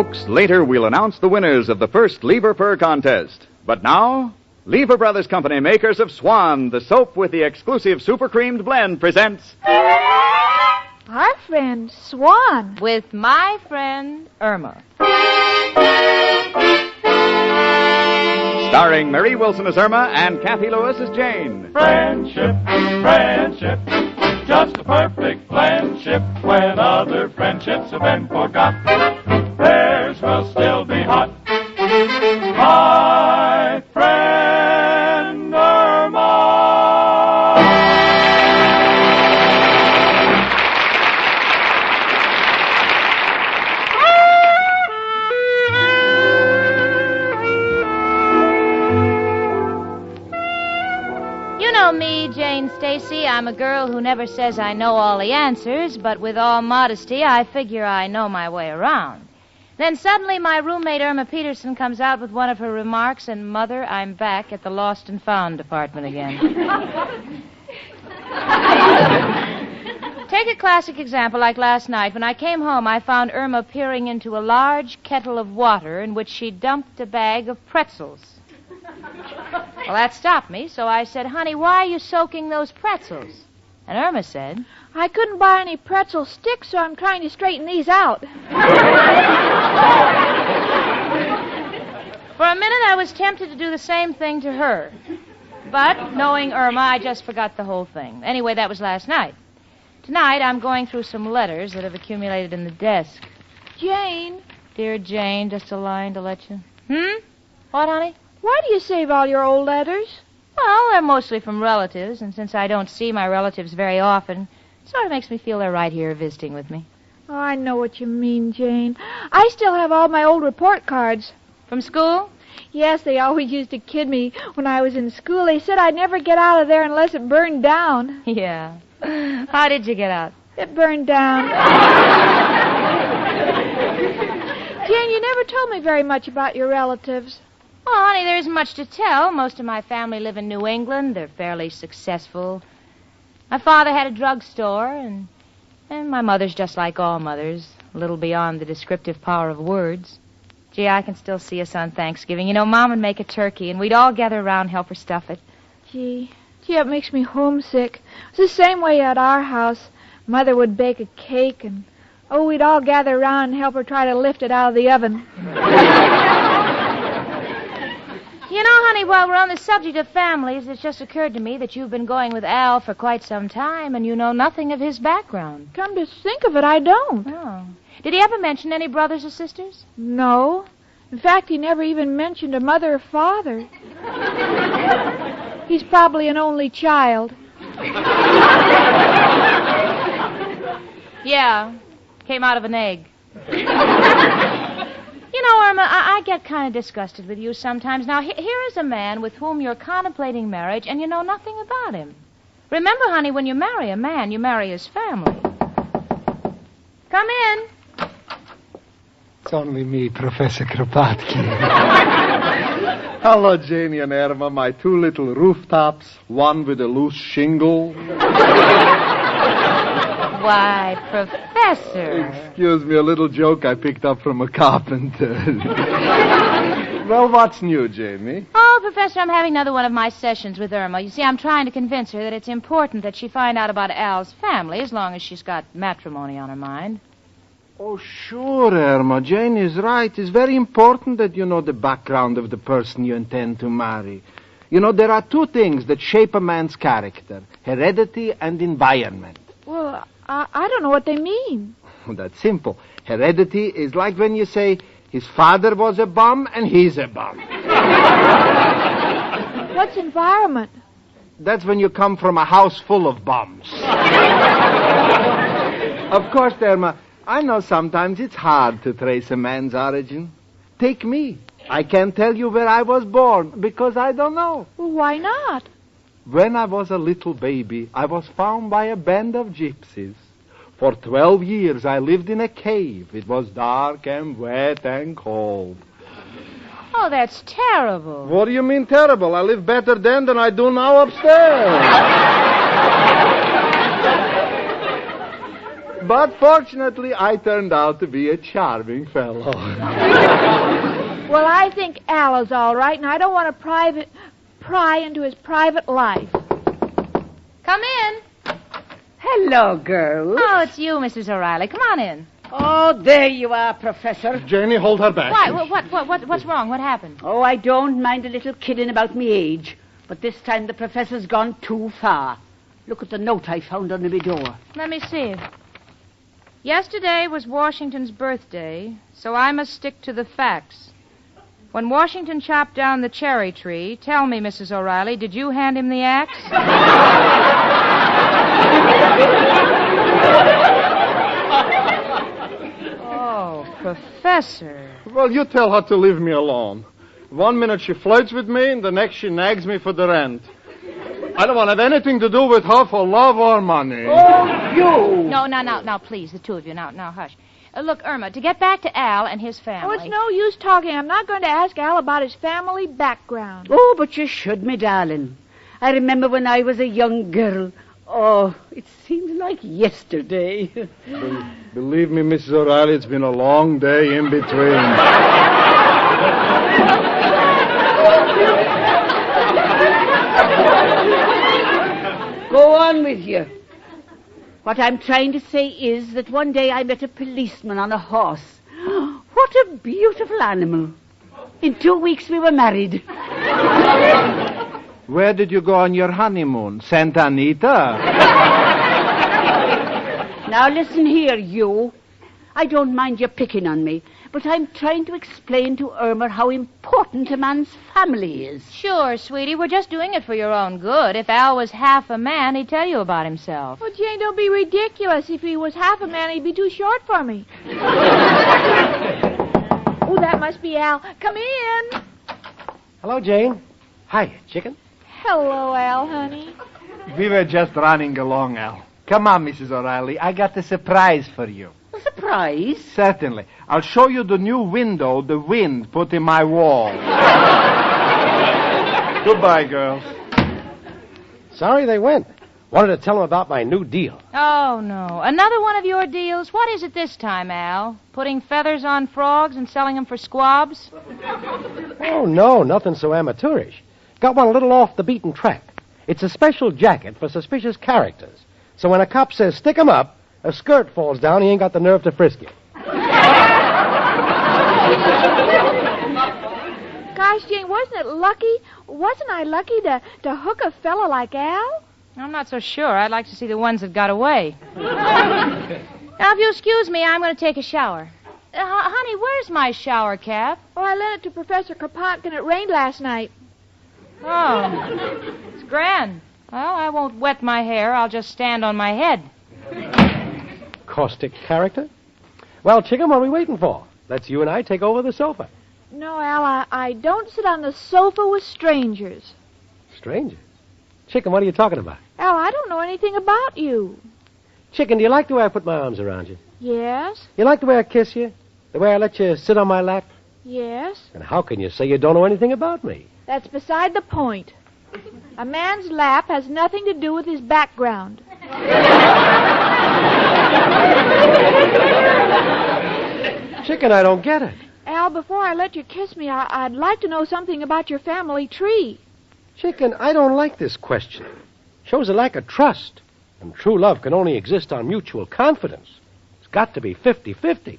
folks, later we'll announce the winners of the first Lever Fur contest. But now, Lever Brothers Company, makers of Swan, the soap with the exclusive super creamed blend, presents... Our friend Swan. With my friend Irma. Starring Mary Wilson as Irma and Kathy Lewis as Jane. Friendship, friendship, just a perfect friendship. When other friendships have been forgot, theirs will still be hot. My friend Irma. You know me, Jane Stacy. I'm a girl who never says I know all the answers, but with all modesty, I figure I know my way around. Then suddenly my roommate Irma Peterson comes out with one of her remarks, and Mother, I'm back at the Lost and Found department again. Take a classic example like last night. When I came home, I found Irma peering into a large kettle of water in which she dumped a bag of pretzels. Well, that stopped me, so I said, Honey, why are you soaking those pretzels? And Irma said, I couldn't buy any pretzel sticks, so I'm trying to straighten these out. For a minute, I was tempted to do the same thing to her. But, knowing Irma, I just forgot the whole thing. Anyway, that was last night. Tonight, I'm going through some letters that have accumulated in the desk. Jane. Dear Jane, just a line to let you... What, honey? Why do you save all your old letters? Well, they're mostly from relatives, and since I don't see my relatives very often, it sort of makes me feel they're right here visiting with me. Oh, I know what you mean, Jane. I still have all my old report cards. From school? Yes, they always used to kid me when I was in school. They said I'd never get out of there unless it burned down. Yeah. How did you get out? It burned down. Jane, you never told me very much about your relatives. Well, honey, there isn't much to tell. Most of my family live in New England. They're fairly successful. My father had a drugstore, and my mother's just like all mothers, a little beyond the descriptive power of words. Gee, I can still see us on Thanksgiving. You know, Mom would make a turkey, and we'd all gather around and help her stuff it. Gee, it makes me homesick. It's the same way at our house. Mother would bake a cake, and, we'd all gather around and help her try to lift it out of the oven. You know, honey, while we're on the subject of families, it's just occurred to me that you've been going with Al for quite some time, and you know nothing of his background. Come to think of it, I don't. Oh. Did he ever mention any brothers or sisters? No. In fact, he never even mentioned a mother or father. He's probably an only child. Yeah. Came out of an egg. You know, Irma, I get kind of disgusted with you sometimes. Now, here is a man with whom you're contemplating marriage, and you know nothing about him. Remember, honey, when you marry a man, you marry his family. Come in. It's only me, Professor Kropotkin. Hello, Janie and Irma, my two little rooftops, one with a loose shingle. Why, Professor. Excuse me, a little joke I picked up from a carpenter. Well, what's new, Janie? Oh, Professor, I'm having another one of my sessions with Irma. You see, I'm trying to convince her that it's important that she find out about Al's family, as long as she's got matrimony on her mind. Oh, sure, Irma. Jane is right. It's very important that you know the background of the person you intend to marry. You know, there are two things that shape a man's character, heredity and environment. Well, I don't know what they mean. Well, that's simple. Heredity is like when you say, his father was a bum and he's a bum. What's environment? That's when you come from a house full of bums. Of course, Irma, I know sometimes it's hard to trace a man's origin. Take me. I can't tell you where I was born because I don't know. Well, why not? When I was a little baby, I was found by a band of gypsies. For 12 years, I lived in a cave. It was dark and wet and cold. Oh, that's terrible. What do you mean terrible? I live better then than I do now upstairs. But fortunately, I turned out to be a charming fellow. Well, I think Al is all right, and I don't want to pry into his private life. Come in. Hello, girls. Oh, it's you, Mrs. O'Reilly. Come on in. Oh, there you are, Professor. Janie, hold her back. Why? What's wrong? What happened? Oh, I don't mind a little kidding about me age, but this time the Professor's gone too far. Look at the note I found under my door. Let me see. Yesterday was Washington's birthday, so I must stick to the facts. When Washington chopped down the cherry tree, tell me, Mrs. O'Reilly, did you hand him the axe? Oh, Professor. Well, you tell her to leave me alone. 1 minute she flirts with me, and the next she nags me for the rent. I don't want to have anything to do with her for love or money. Oh, you! No, now, please, the two of you. Now, hush. Look, Irma, to get back to Al and his family. Oh, it's no use talking. I'm not going to ask Al about his family background. Oh, but you should, me darling. I remember when I was a young girl. Oh, it seems like yesterday. Believe me, Mrs. O'Reilly, it's been a long day in between. Go on with you. What I'm trying to say is that one day I met a policeman on a horse. What a beautiful animal. In 2 weeks we were married. Where did you go on your honeymoon? Santa Anita? Now listen here, you. I don't mind you picking on me, but I'm trying to explain to Irma how important a man's family is. Sure, sweetie, we're just doing it for your own good. If Al was half a man, he'd tell you about himself. Well, Jane, don't be ridiculous. If he was half a man, he'd be too short for me. Oh, that must be Al. Come in. Hello, Jane. Hi, chicken. Hello, Al, honey. We were just running along, Al. Come on, Mrs. O'Reilly. I got a surprise for you. A surprise? Certainly. I'll show you the new window the wind put in my wall. Goodbye, girls. Sorry they went. Wanted to tell them about my new deal. Oh, no. Another one of your deals? What is it this time, Al? Putting feathers on frogs and selling them for squabs? Oh, no, nothing so amateurish. Got one a little off the beaten track. It's a special jacket for suspicious characters. So when a cop says, stick 'em up, a skirt falls down, he ain't got the nerve to frisk you. Gosh, Jane, wasn't it lucky? Wasn't I lucky to hook a fella like Al? I'm not so sure. I'd like to see the ones that got away. Now, if you excuse me, I'm going to take a shower. Honey, where's my shower cap? Oh, I lent it to Professor Kropotkin. It rained last night. Oh, it's grand. Well, I won't wet my hair. I'll just stand on my head. Caustic character? Well, chicken, what are we waiting for? Let's you and I take over the sofa. No, Al, I don't sit on the sofa with strangers. Strangers? Chicken, what are you talking about? Al, I don't know anything about you. Chicken, do you like the way I put my arms around you? Yes, You like the way I kiss you? The way I let you sit on my lap? yes. And how can you say you don't know anything about me? That's beside the point. A man's lap has nothing to do with his background. Chicken, I don't get it. Al, before I let you kiss me, I'd like to know something about your family tree. Chicken, I don't like this question. Shows a lack of trust. And true love can only exist on mutual confidence. It's got to be 50-50.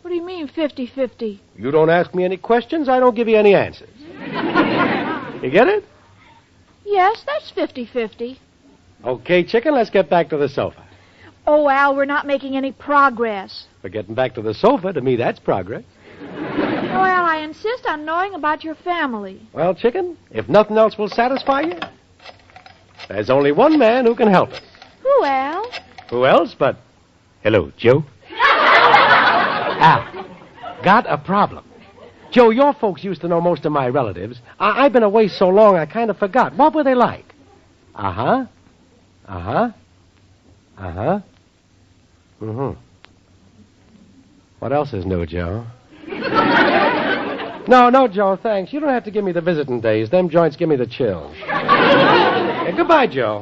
What do you mean 50-50? You don't ask me any questions, I don't give you any answers. You get it? Yes, that's 50-50. Okay, chicken, let's get back to the sofa. Oh, Al, we're not making any progress. For getting back to the sofa, to me, that's progress. No, Al, I insist on knowing about your family. Well, chicken, if nothing else will satisfy you, there's only one man who can help us. Who, Al? Who else but... Hello, Joe. Al, got a problem. Joe, your folks used to know most of my relatives. I've been away so long I kind of forgot. What were they like? Uh-huh. Uh-huh. Uh-huh. Mm-hmm. What else is new, Joe? No, Joe, thanks. You don't have to give me the visiting days. Them joints give me the chills. Goodbye, Joe.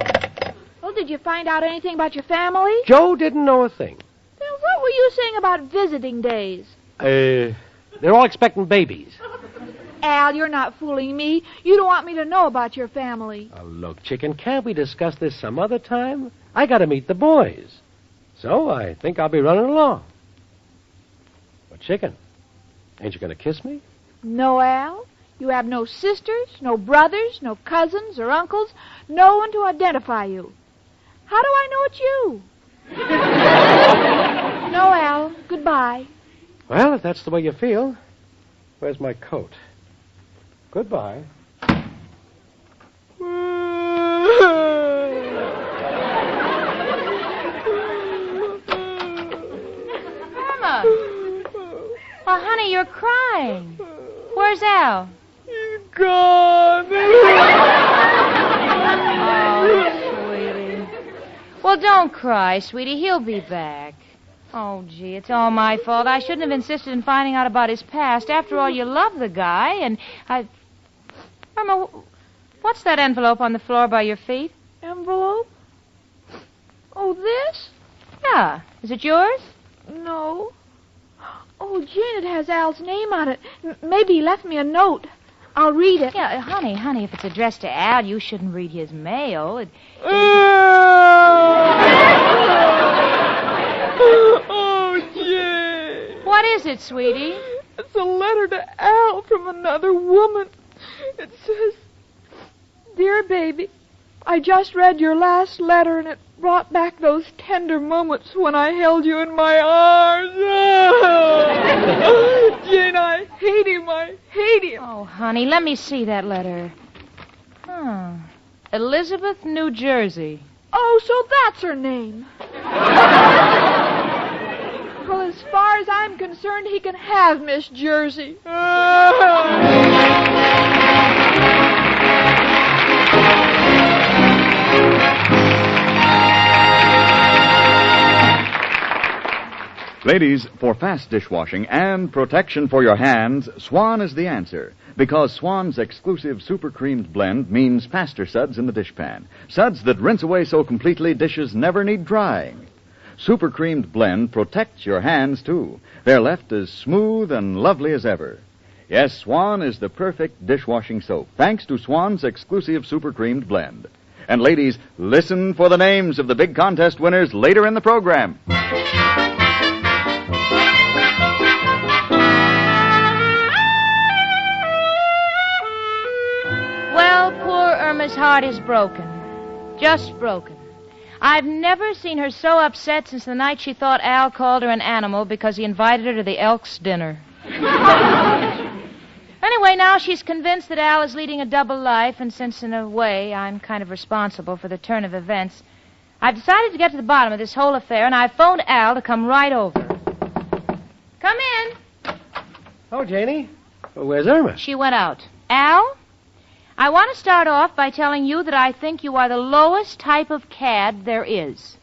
Oh, did you find out anything about your family? Joe didn't know a thing. Then what were you saying about visiting days? They're all expecting babies. Al, you're not fooling me. You don't want me to know about your family. Oh, look, Chicken, can't we discuss this some other time? I got to meet the boys. So I think I'll be running along. But, Chicken, ain't you going to kiss me? No, Al. You have no sisters, no brothers, no cousins or uncles, no one to identify you. How do I know it's you? No, Al. Goodbye. Well, if that's the way you feel, where's my coat? Goodbye. Irma! Oh, honey, you're crying. Where's Al? He's gone. Oh, sweetie. Well, don't cry, sweetie. He'll be back. Oh, gee, it's all my fault. I shouldn't have insisted in finding out about his past. After all, you love the guy, and Irma, what's that envelope on the floor by your feet? Envelope? Oh, this? Yeah. Is it yours? No. Oh, Jane, it has Al's name on it. Maybe he left me a note. I'll read it. Yeah, honey, if it's addressed to Al, you shouldn't read his mail. Oh, Jane. What is it, sweetie? It's a letter to Al from another woman. It says, Dear baby, I just read your last letter and it brought back those tender moments when I held you in my arms. Jane, I hate him. Oh, honey, let me see that letter. Elizabeth, New Jersey. Oh, so that's her name. Well, as far as I'm concerned, he can have Miss Jersey. Ladies, for fast dishwashing and protection for your hands, Swan is the answer. Because Swan's exclusive super creamed blend means faster suds in the dishpan. Suds that rinse away so completely dishes never need drying. Super creamed blend protects your hands, too. They're left as smooth and lovely as ever. Yes, Swan is the perfect dishwashing soap, thanks to Swan's exclusive super creamed blend. And ladies, listen for the names of the big contest winners later in the program. Well, poor Irma's heart is broken. Just broken. I've never seen her so upset since the night she thought Al called her an animal because he invited her to the Elks' dinner. Anyway, now she's convinced that Al is leading a double life, and since, in a way, I'm kind of responsible for the turn of events, I've decided to get to the bottom of this whole affair, and I've phoned Al to come right over. Come in. Oh, Janie. Well, where's Irma? She went out. Al, I want to start off by telling you that I think you are the lowest type of cad there is,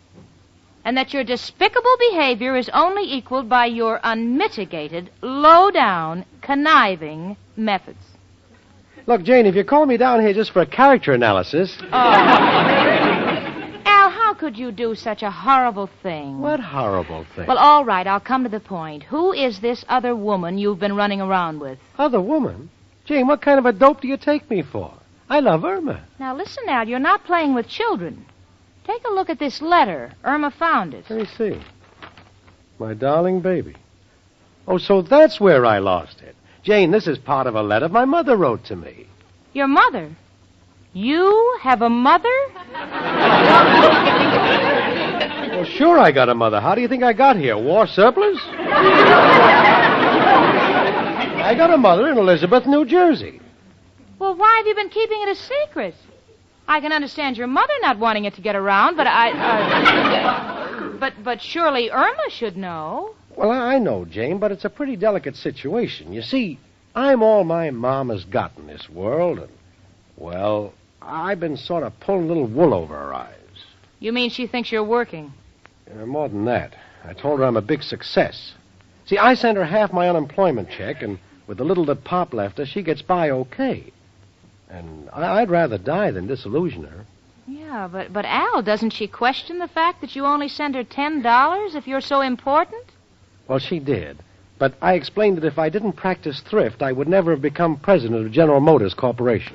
and that your despicable behavior is only equaled by your unmitigated, low-down, conniving methods. Look, Jane, if you call me down here just for a character analysis... Al, how could you do such a horrible thing? What horrible thing? Well, all right, I'll come to the point. Who is this other woman you've been running around with? Other woman? Jane, what kind of a dope do you take me for? I love Irma. Now, listen, Al, you're not playing with children. Take a look at this letter. Irma found it. Let me see. My darling baby. Oh, so that's where I lost it. Jane, this is part of a letter my mother wrote to me. Your mother? You have a mother? Well, sure I got a mother. How do you think I got here? War surplus? I got a mother in Elizabeth, New Jersey. Well, why have you been keeping it a secret? I can understand your mother not wanting it to get around, but but surely Irma should know. Well, I know, Jane, but it's a pretty delicate situation. You see, I'm all my mom has got in this world, and, well, I've been sort of pulling a little wool over her eyes. You mean she thinks you're working? More than that. I told her I'm a big success. See, I sent her half my unemployment check, and with the little that Pop left her, she gets by okay. And I'd rather die than disillusion her. Yeah, Yeah, but Al, doesn't she question the fact that you only send her $10 if you're so important? Well, she did. But I explained that if I didn't practice thrift, I would never have become president of General Motors Corporation.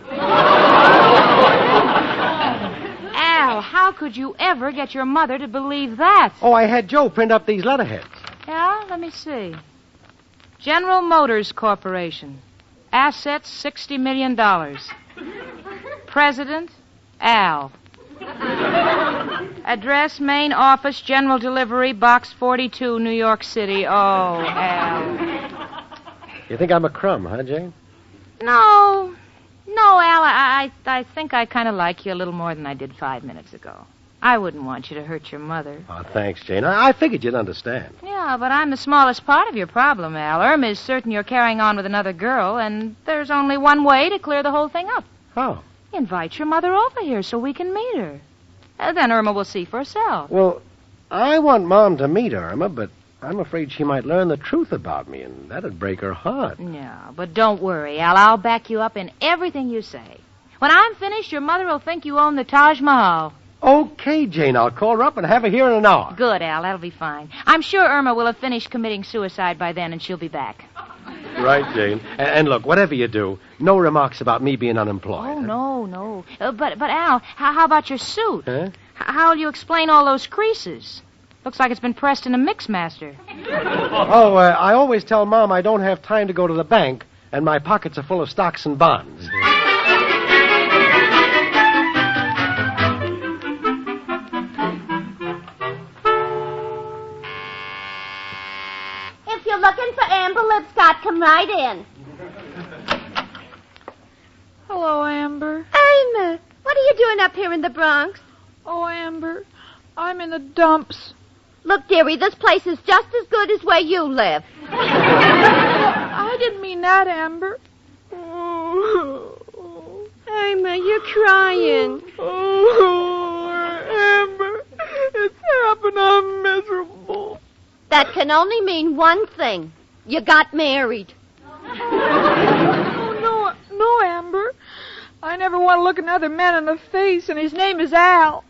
Al, how could you ever get your mother to believe that? Oh, I had Joe print up these letterheads. Yeah, let me see. General Motors Corporation. Assets, $60 million. President, Al. Address, main office, general delivery, box 42, New York City. Oh, Al. You think I'm a crumb, huh, Jane? No, Al, I think I kind of like you a little more than I did 5 minutes ago. I wouldn't want you to hurt your mother. Oh, thanks, Jane. I figured you'd understand. Yeah, but I'm the smallest part of your problem, Al. Irma is certain you're carrying on with another girl, and there's only one way to clear the whole thing up. How? Invite your mother over here so we can meet her. Then Irma will see for herself. Well, I want Mom to meet Irma, but I'm afraid she might learn the truth about me, and that'd break her heart. Yeah, but don't worry, Al. I'll back you up in everything you say. When I'm finished, your mother will think you own the Taj Mahal. Okay, Jane, I'll call her up and have her here in an hour. Good, Al. That'll be fine. I'm sure Irma will have finished committing suicide by then, and she'll be back. Right, Jane. And look, whatever you do, no remarks about me being unemployed. Oh, no. But Al, how about your suit? Huh? How'll you explain all those creases? Looks like it's been pressed in a Mixmaster. Oh, I always tell Mom I don't have time to go to the bank, and my pockets are full of stocks and bonds. If you're looking for Amber Lipscott, come right in. Hello, Amber. Irma, what are you doing up here in the Bronx? Oh, Amber, I'm in the dumps. Look, dearie, this place is just as good as where you live. I didn't mean that, Amber. Irma, you're crying. Oh, Amber, it's happened. I'm miserable. That can only mean one thing. You got married. Oh, no, Amber. I never want to look another man in the face, and his name is Al.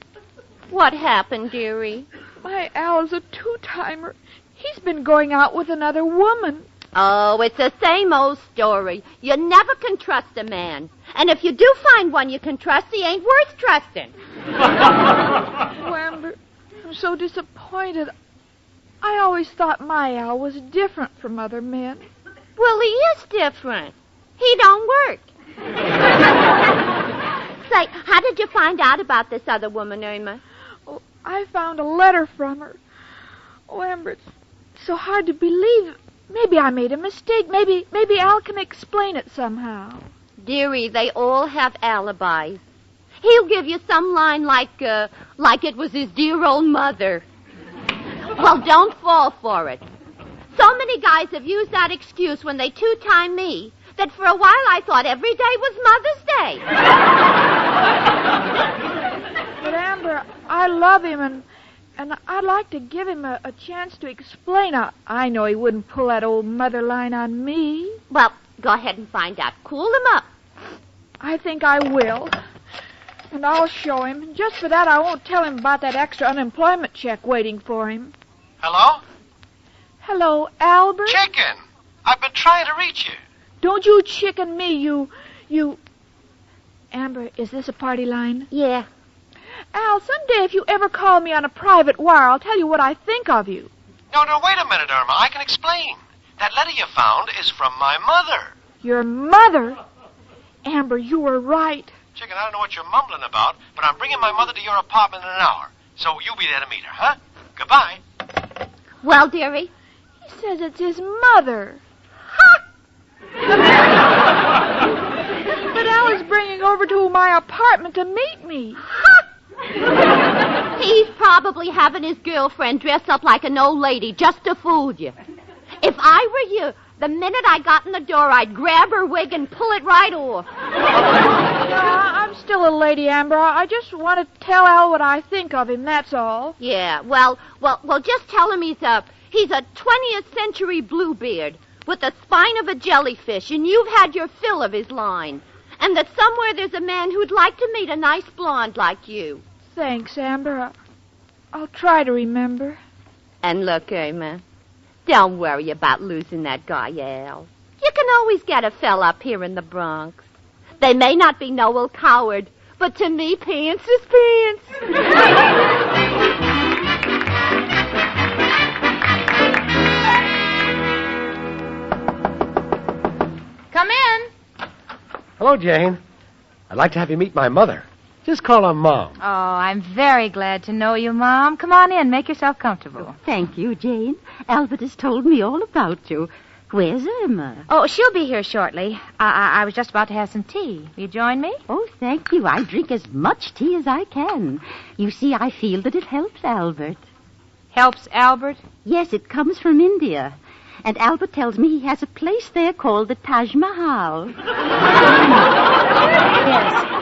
What happened, dearie? My Al is a two-timer. He's been going out with another woman. Oh, it's the same old story. You never can trust a man. And if you do find one you can trust, he ain't worth trusting. Oh, Amber, I'm so disappointed. I always thought my Al was different from other men. Well, he is different. He don't work. Say, how did you find out about this other woman, Irma? Oh, I found a letter from her. Oh, Amber, it's so hard to believe. Maybe I made a mistake. Maybe Al can explain it somehow. Dearie, they all have alibis. He'll give you some line like it was his dear old mother. Well, don't fall for it. So many guys have used that excuse when they two-time me that for a while I thought every day was Mother's Day. But, Amber, I love him, and I'd like to give him a chance to explain. I know he wouldn't pull that old mother line on me. Well, go ahead and find out. Cool him up. I think I will. And I'll show him. And just for that, I won't tell him about that extra unemployment check waiting for him. Hello? Hello, Albert? Chicken! I've been trying to reach you. Don't you chicken me, you... Amber, is this a party line? Yeah. Al, someday if you ever call me on a private wire, I'll tell you what I think of you. No, wait a minute, Irma. I can explain. That letter you found is from my mother. Your mother? Amber, you were right. Chicken, I don't know what you're mumbling about, but I'm bringing my mother to your apartment in an hour. So you be there to meet her, huh? Goodbye. Well, dearie? He says it's his mother. But Al is bringing over to my apartment to meet me. He's probably having his girlfriend dress up like an old lady just to fool you. If I were you, the minute I got in the door, I'd grab her wig and pull it right off. No, I'm still a lady, Amber. I just want to tell Al what I think of him, that's all. Yeah, well, just tell him he's a 20th century Bluebeard with the spine of a jellyfish, and you've had your fill of his line. And that somewhere there's a man who'd like to meet a nice blonde like you. Thanks, Amber. I'll try to remember. And look, Irma, don't worry about losing that guy, Al. You can always get a fella up here in the Bronx. They may not be no old coward, but to me, pants is pants. Come in. Hello, Jane. I'd like to have you meet my mother. Just call her Mom. Oh, I'm very glad to know you, Mom. Come on in. Make yourself comfortable. Thank you, Jane. Albert has told me all about you. Where's Irma? Oh, she'll be here shortly. I was just about to have some tea. Will you join me? Oh, thank you. I drink as much tea as I can. You see, I feel that it helps Albert. Helps Albert? Yes, it comes from India. And Albert tells me he has a place there called the Taj Mahal.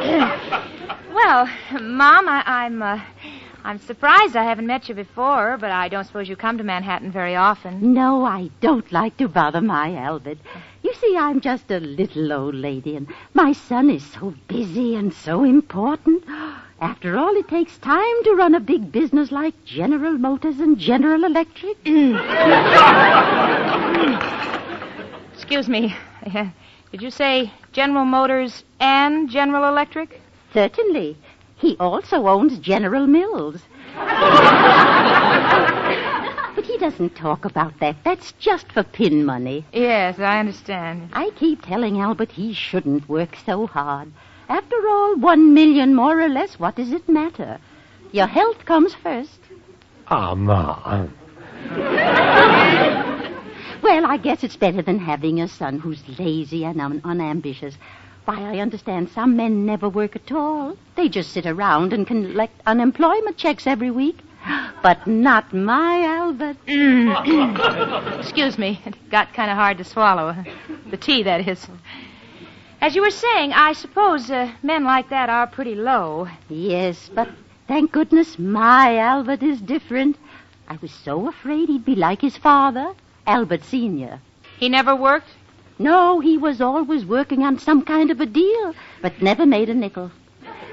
Yes. Well, Mom, I'm surprised I haven't met you before, but I don't suppose you come to Manhattan very often. No, I don't like to bother my Albert. You see, I'm just a little old lady, and my son is so busy and so important. After all, it takes time to run a big business like General Motors and General Electric. Excuse me. Did you say General Motors and General Electric? Certainly. He also owns General Mills. But he doesn't talk about that. That's just for pin money. Yes, I understand. I keep telling Albert he shouldn't work so hard. After all, 1 million more or less, what does it matter? Your health comes first. Oh, Mom. Well, I guess it's better than having a son who's lazy and unambitious. Why, I understand some men never work at all. They just sit around and collect unemployment checks every week. But not my Albert. Excuse me. It got kind of hard to swallow. The tea, that is. As you were saying, I suppose men like that are pretty low. Yes, but thank goodness my Albert is different. I was so afraid he'd be like his father, Albert Sr. He never worked? No, he was always working on some kind of a deal, but never made a nickel.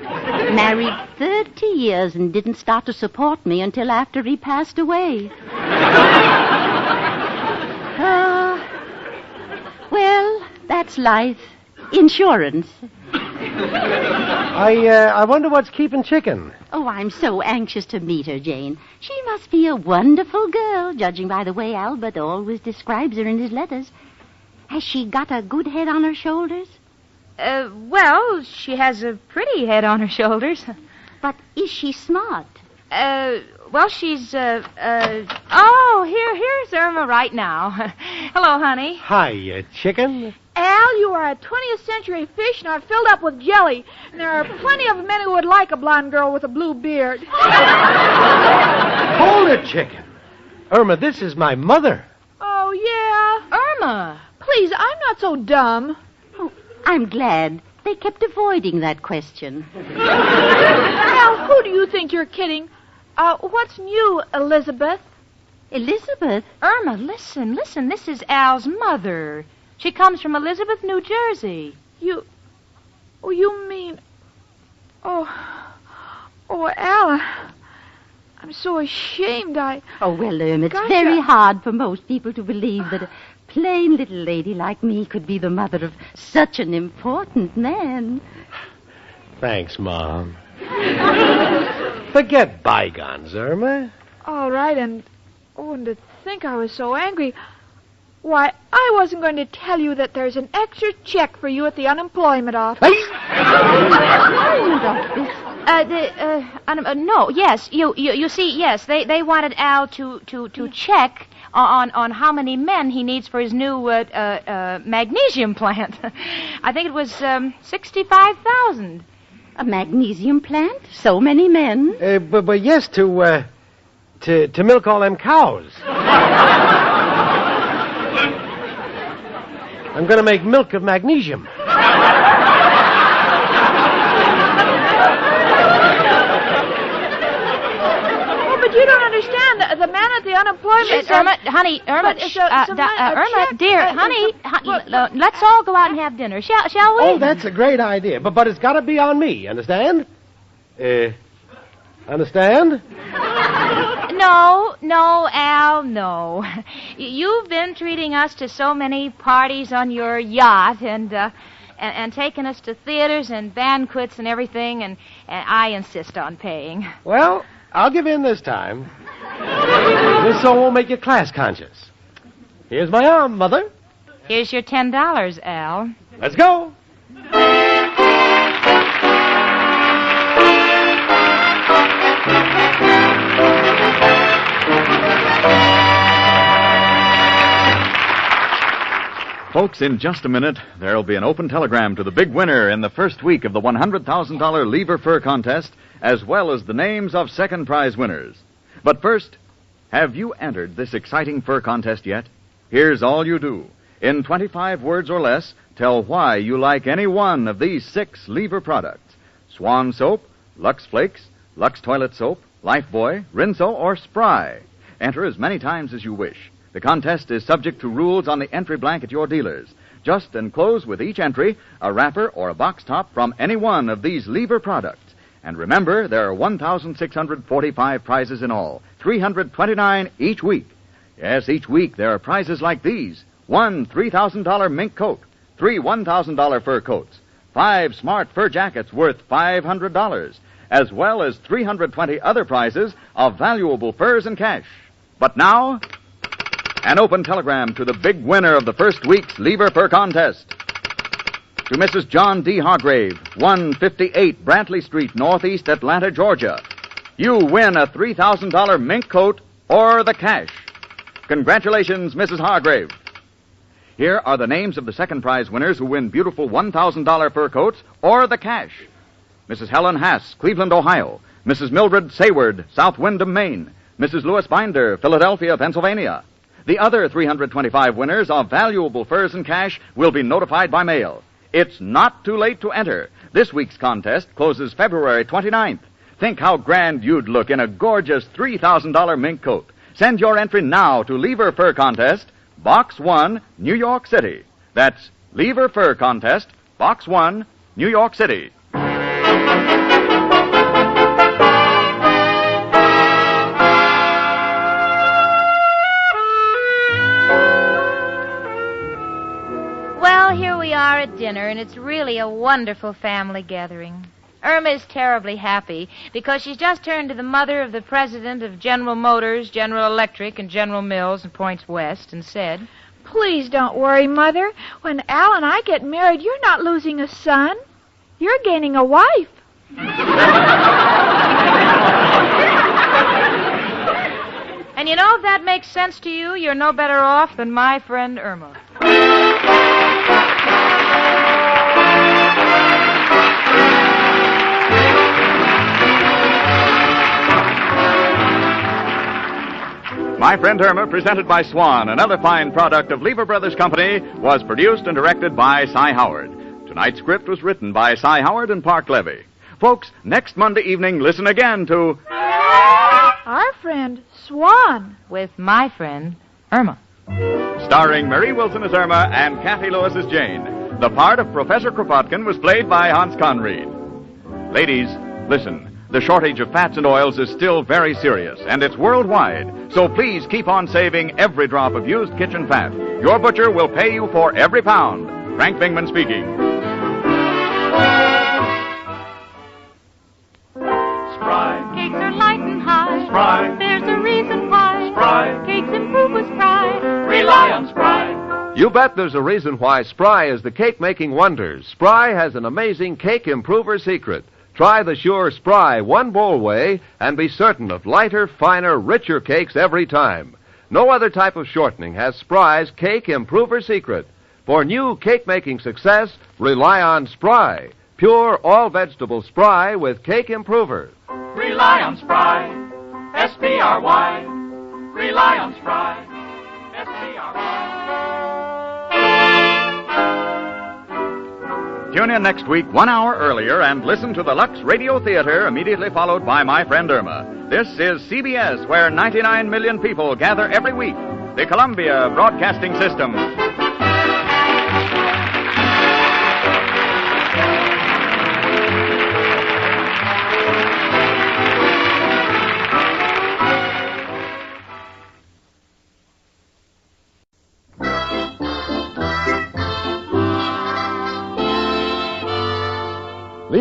Married 30 years and didn't start to support me until after he passed away. Well, that's life. Insurance. I wonder what's keeping Chicken. Oh, I'm so anxious to meet her, Jane. She must be a wonderful girl, judging by the way Albert always describes her in his letters. Has she got a good head on her shoulders? Well, she has a pretty head on her shoulders. But is she smart? Well, she's, here's Irma right now. Hello, honey. Hi, Chicken. Al, you are a 20th century fish, and I've filled up with jelly. And there are plenty of men who would like a blonde girl with a blue beard. Hold it, Chicken. Irma, this is my mother. Oh, yeah? Irma. Please, I'm not so dumb. Oh, I'm glad. They kept avoiding that question. Al, who do you think you're kidding? What's new, Elizabeth? Elizabeth? Irma, listen. This is Al's mother. She comes from Elizabeth, New Jersey. You mean... Oh, Al, I'm so ashamed. Oh, well, it's Gotcha. very hard for most people to believe that a plain little lady like me could be the mother of such an important man. Thanks, Mom. Forget bygones, Irma. All right, and to think I was so angry. Why, I wasn't going to tell you that there's an extra check for you at the unemployment office. No, yes, you see, yes, they wanted Al to check on how many men he needs for his new magnesium plant. I think it was 65,000. A magnesium plant? So many men? But yes, to milk all them cows. I'm going to make milk of magnesium. But you don't understand. The man at the unemployment... Irma, honey, Irma, Irma, dear, honey, let's all go out and have dinner, shall we? Oh, that's a great idea. But it's got to be on me, understand? Understand? No, Al, no. You've been treating us to so many parties on your yacht and taking us to theaters and banquets and everything, and I insist on paying. Well, I'll give in this time. This so won't make you class conscious. Here's my arm, Mother. Here's your $10, Al. Let's go. Folks, in just a minute, there'll be an open telegram to the big winner in the first week of the $100,000 Lever Fur Contest, as well as the names of second prize winners. But first, have you entered this exciting fur contest yet? Here's all you do. In 25 words or less, tell why you like any one of these 6 Lever products. Swan Soap, Lux Flakes, Lux Toilet Soap, Lifebuoy, Rinso, or Spry. Enter as many times as you wish. The contest is subject to rules on the entry blank at your dealers. Just enclose with each entry a wrapper or a box top from any one of these Lever products. And remember, there are 1,645 prizes in all, 329 each week. Yes, each week there are prizes like these. 1 $3,000 mink coat, 3 $1,000 fur coats, 5 smart fur jackets worth $500, as well as 320 other prizes of valuable furs and cash. But now, an open telegram to the big winner of the first week's Lever Fur Contest. To Mrs. John D. Hargrave, 158 Brantley Street, Northeast Atlanta, Georgia. You win a $3,000 mink coat or the cash. Congratulations, Mrs. Hargrave. Here are the names of the second prize winners who win beautiful $1,000 fur coats or the cash. Mrs. Helen Hass, Cleveland, Ohio. Mrs. Mildred Sayward, South Windham, Maine. Mrs. Louis Binder, Philadelphia, Pennsylvania. The other 325 winners of valuable furs and cash will be notified by mail. It's not too late to enter. This week's contest closes February 29th. Think how grand you'd look in a gorgeous $3,000 mink coat. Send your entry now to Lever Fur Contest, Box 1, New York City. That's Lever Fur Contest, Box 1, New York City. Well, here we are at dinner, and it's really a wonderful family gathering. Irma is terribly happy because she's just turned to the mother of the president of General Motors, General Electric, and General Mills and points west and said, Please don't worry, Mother. When Al and I get married, you're not losing a son. You're gaining a wife. And you know, if that makes sense to you, you're no better off than my friend Irma. My Friend Irma, presented by Swan, another fine product of Lever Brothers Company, was produced and directed by Cy Howard. Tonight's script was written by Cy Howard and Park Levy. Folks, next Monday evening, listen again to Our Friend Swan. With my friend Irma. Starring Marie Wilson as Irma and Kathy Lewis as Jane. The part of Professor Kropotkin was played by Hans Conried. Ladies, listen. The shortage of fats and oils is still very serious, and it's worldwide. So please keep on saving every drop of used kitchen fat. Your butcher will pay you for every pound. Frank Bingman speaking. Spry. Cakes are light and high. Spry. There's a reason why. Spry. Cakes improve with Spry. Rely on Spry. You bet there's a reason why Spry is the cake-making wonders. Spry has an amazing cake improver secret. Try the sure Spry one-bowl way and be certain of lighter, finer, richer cakes every time. No other type of shortening has Spry's cake improver secret. For new cake-making success, rely on Spry. Pure, all-vegetable Spry with cake improver. Rely on Spry. S-P-R-Y. Rely on Spry. S-P-R-Y. Tune in next week 1 hour earlier and listen to the Lux Radio Theater, immediately followed by My Friend Irma. This is CBS, where 99 million people gather every week. The Columbia Broadcasting System.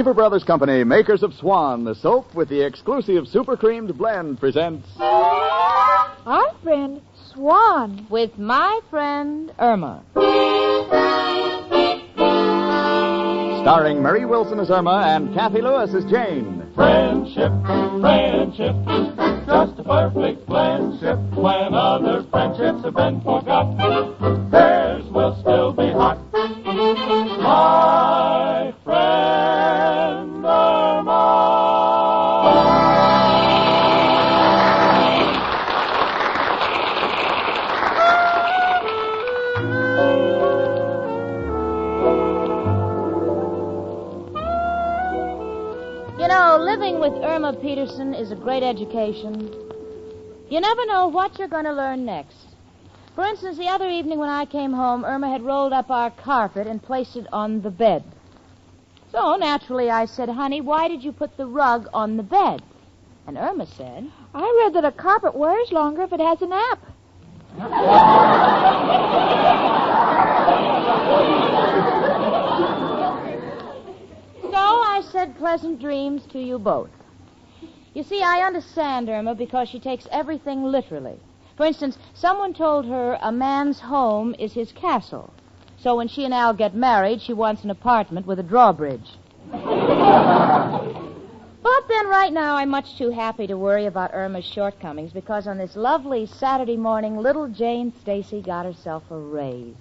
Lever Brothers Company, makers of Swan, the soap with the exclusive super creamed blend, presents Our friend Swan. With my friend Irma. Starring Mary Wilson as Irma and Kathy Lewis as Jane. Friendship, friendship, just a perfect friendship. When other friendships have been forgot, theirs will still be hot. My friend Irma. You know, living with Irma Peterson is a great education. You never know what you're going to learn next. For instance, the other evening when I came home, Irma had rolled up our carpet and placed it on the bed. So, naturally, I said, honey, why did you put the rug on the bed? And Irma said, I read that a carpet wears longer if it has a nap. So I said pleasant dreams to you both. You see, I understand Irma because she takes everything literally. For instance, someone told her a man's home is his castle. So when she and Al get married, she wants an apartment with a drawbridge. But then right now I'm much too happy to worry about Irma's shortcomings because on this lovely Saturday morning, little Jane Stacy got herself a raise.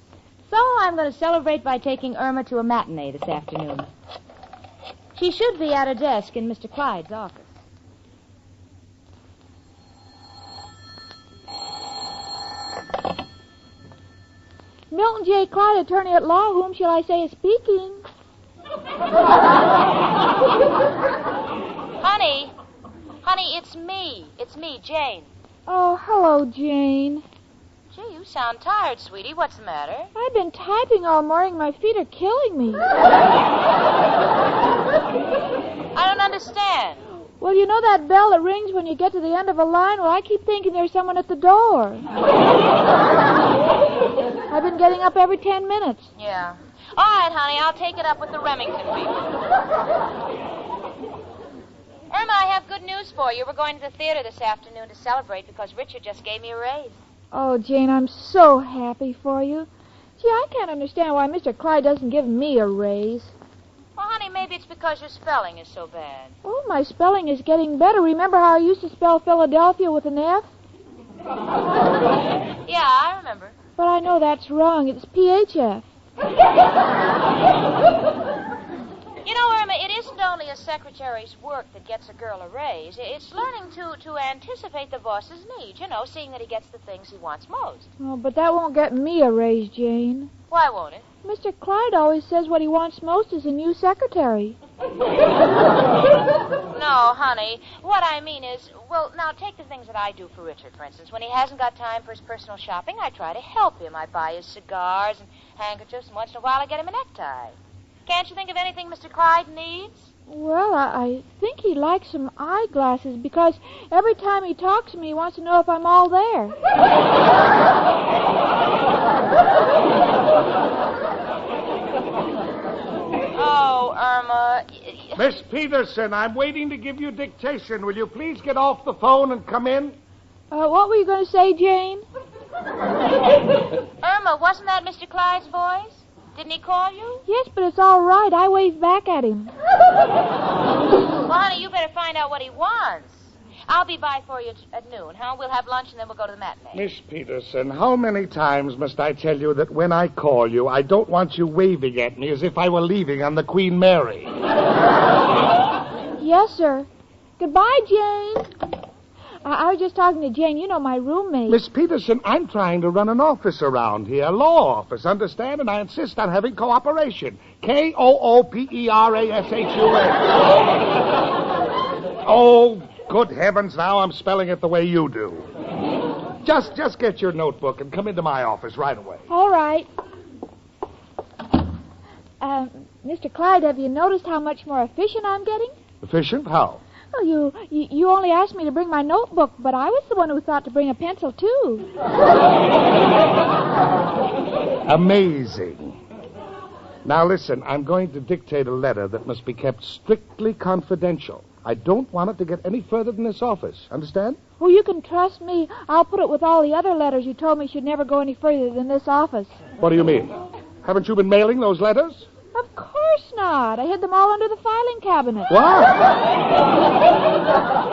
So I'm going to celebrate by taking Irma to a matinee this afternoon. She should be at her desk in Mr. Clyde's office. Milton J. Clyde, attorney at law, whom shall I say is speaking? Honey, it's me. It's me, Jane. Oh, hello, Jane. Gee, you sound tired, sweetie. What's the matter? I've been typing all morning. My feet are killing me. I don't understand. Well, you know that bell that rings when you get to the end of a line? Well, I keep thinking there's someone at the door. I've been getting up every 10 minutes. Yeah. All right, honey, I'll take it up with the Remington people. Irma, I have good news for you. We're going to the theater this afternoon to celebrate because Richard just gave me a raise. Oh, Jane, I'm so happy for you. Gee, I can't understand why Mr. Clyde doesn't give me a raise. Well, honey, maybe it's because your spelling is so bad. Oh, my spelling is getting better. Remember how I used to spell Philadelphia with an F? Yeah, I remember. But I know that's wrong. It's PHF. You know, Irma, it isn't only a secretary's work that gets a girl a raise. It's learning to anticipate the boss's needs, you know, seeing that he gets the things he wants most. Oh, but that won't get me a raise, Jane. Why won't it? Mr. Clyde always says what he wants most is a new secretary. No, honey. What I mean is, well, now take the things that I do for Richard, for instance. When he hasn't got time for his personal shopping, I try to help him. I buy his cigars and handkerchiefs, and once in a while I get him a necktie. Can't you think of anything Mr. Clyde needs? Well, I think he'd like some eyeglasses because every time he talks to me, he wants to know if I'm all there. Oh, Irma. Miss Peterson, I'm waiting to give you dictation. Will you please get off the phone and come in? What were you going to say, Jane? Irma, wasn't that Mr. Clyde's voice? Didn't he call you? Yes, but it's all right. I waved back at him. Well, honey, you better find out what he wants. I'll be by for you at noon, huh? We'll have lunch and then we'll go to the matinee. Miss Peterson, how many times must I tell you that when I call you, I don't want you waving at me as if I were leaving on the Queen Mary? Yes, sir. Goodbye, Jane. I was just talking to Jane. You know, my roommate. Miss Peterson, I'm trying to run an office around here, a law office, understand? And I insist on having cooperation. K-O-O-P-E-R-A-S-H-U-A. Oh, good heavens, now I'm spelling it the way you do. Just get your notebook and come into my office right away. All right. Mr. Clyde, have you noticed how much more efficient I'm getting? Efficient? How? Well, you only asked me to bring my notebook, but I was the one who thought to bring a pencil, too. Amazing. Now, listen, I'm going to dictate a letter that must be kept strictly confidential. I don't want it to get any further than this office. Understand? Oh, you can trust me. I'll put it with all the other letters you told me should never go any further than this office. What do you mean? Haven't you been mailing those letters? Of course not. I hid them all under the filing cabinet. What?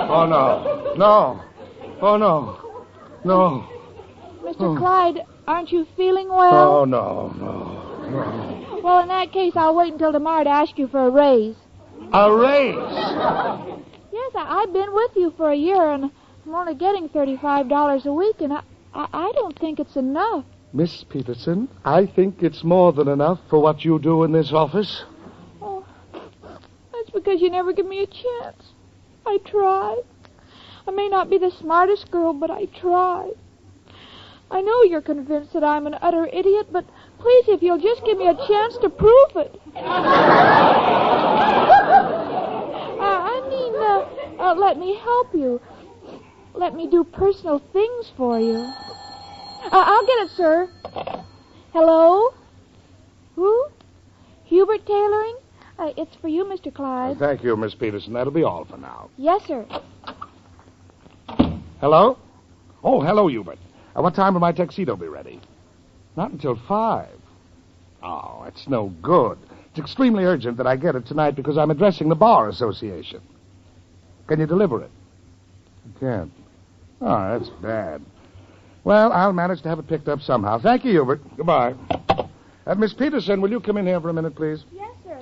Oh, no. No. Oh, no. No. Mr. Clyde, aren't you feeling well? Oh, no. Well, in that case, I'll wait until tomorrow to ask you for a raise. A raise? Yes, I've been with you for a year, and I'm only getting $35 a week, and I don't think it's enough. Miss Peterson, I think it's more than enough for what you do in this office. Oh, that's because you never give me a chance. I try. I may not be the smartest girl, but I try. I know you're convinced that I'm an utter idiot, but please, if you'll just give me a chance to prove it. Let me help you. Let me do personal things for you. I'll get it, sir. Hello? Who? Hubert Tailoring? It's for you, Mr. Clyde. Thank you, Miss Peterson. That'll be all for now. Yes, sir. Hello? Oh, hello, Hubert. What time will my tuxedo be ready? Not until 5. Oh, it's no good. It's extremely urgent that I get it tonight because I'm addressing the Bar Association. Can you deliver it? I can't. Oh, that's bad. Well, I'll manage to have it picked up somehow. Thank you, Hubert. Goodbye. Miss Peterson, will you come in here for a minute, please? Yes, sir.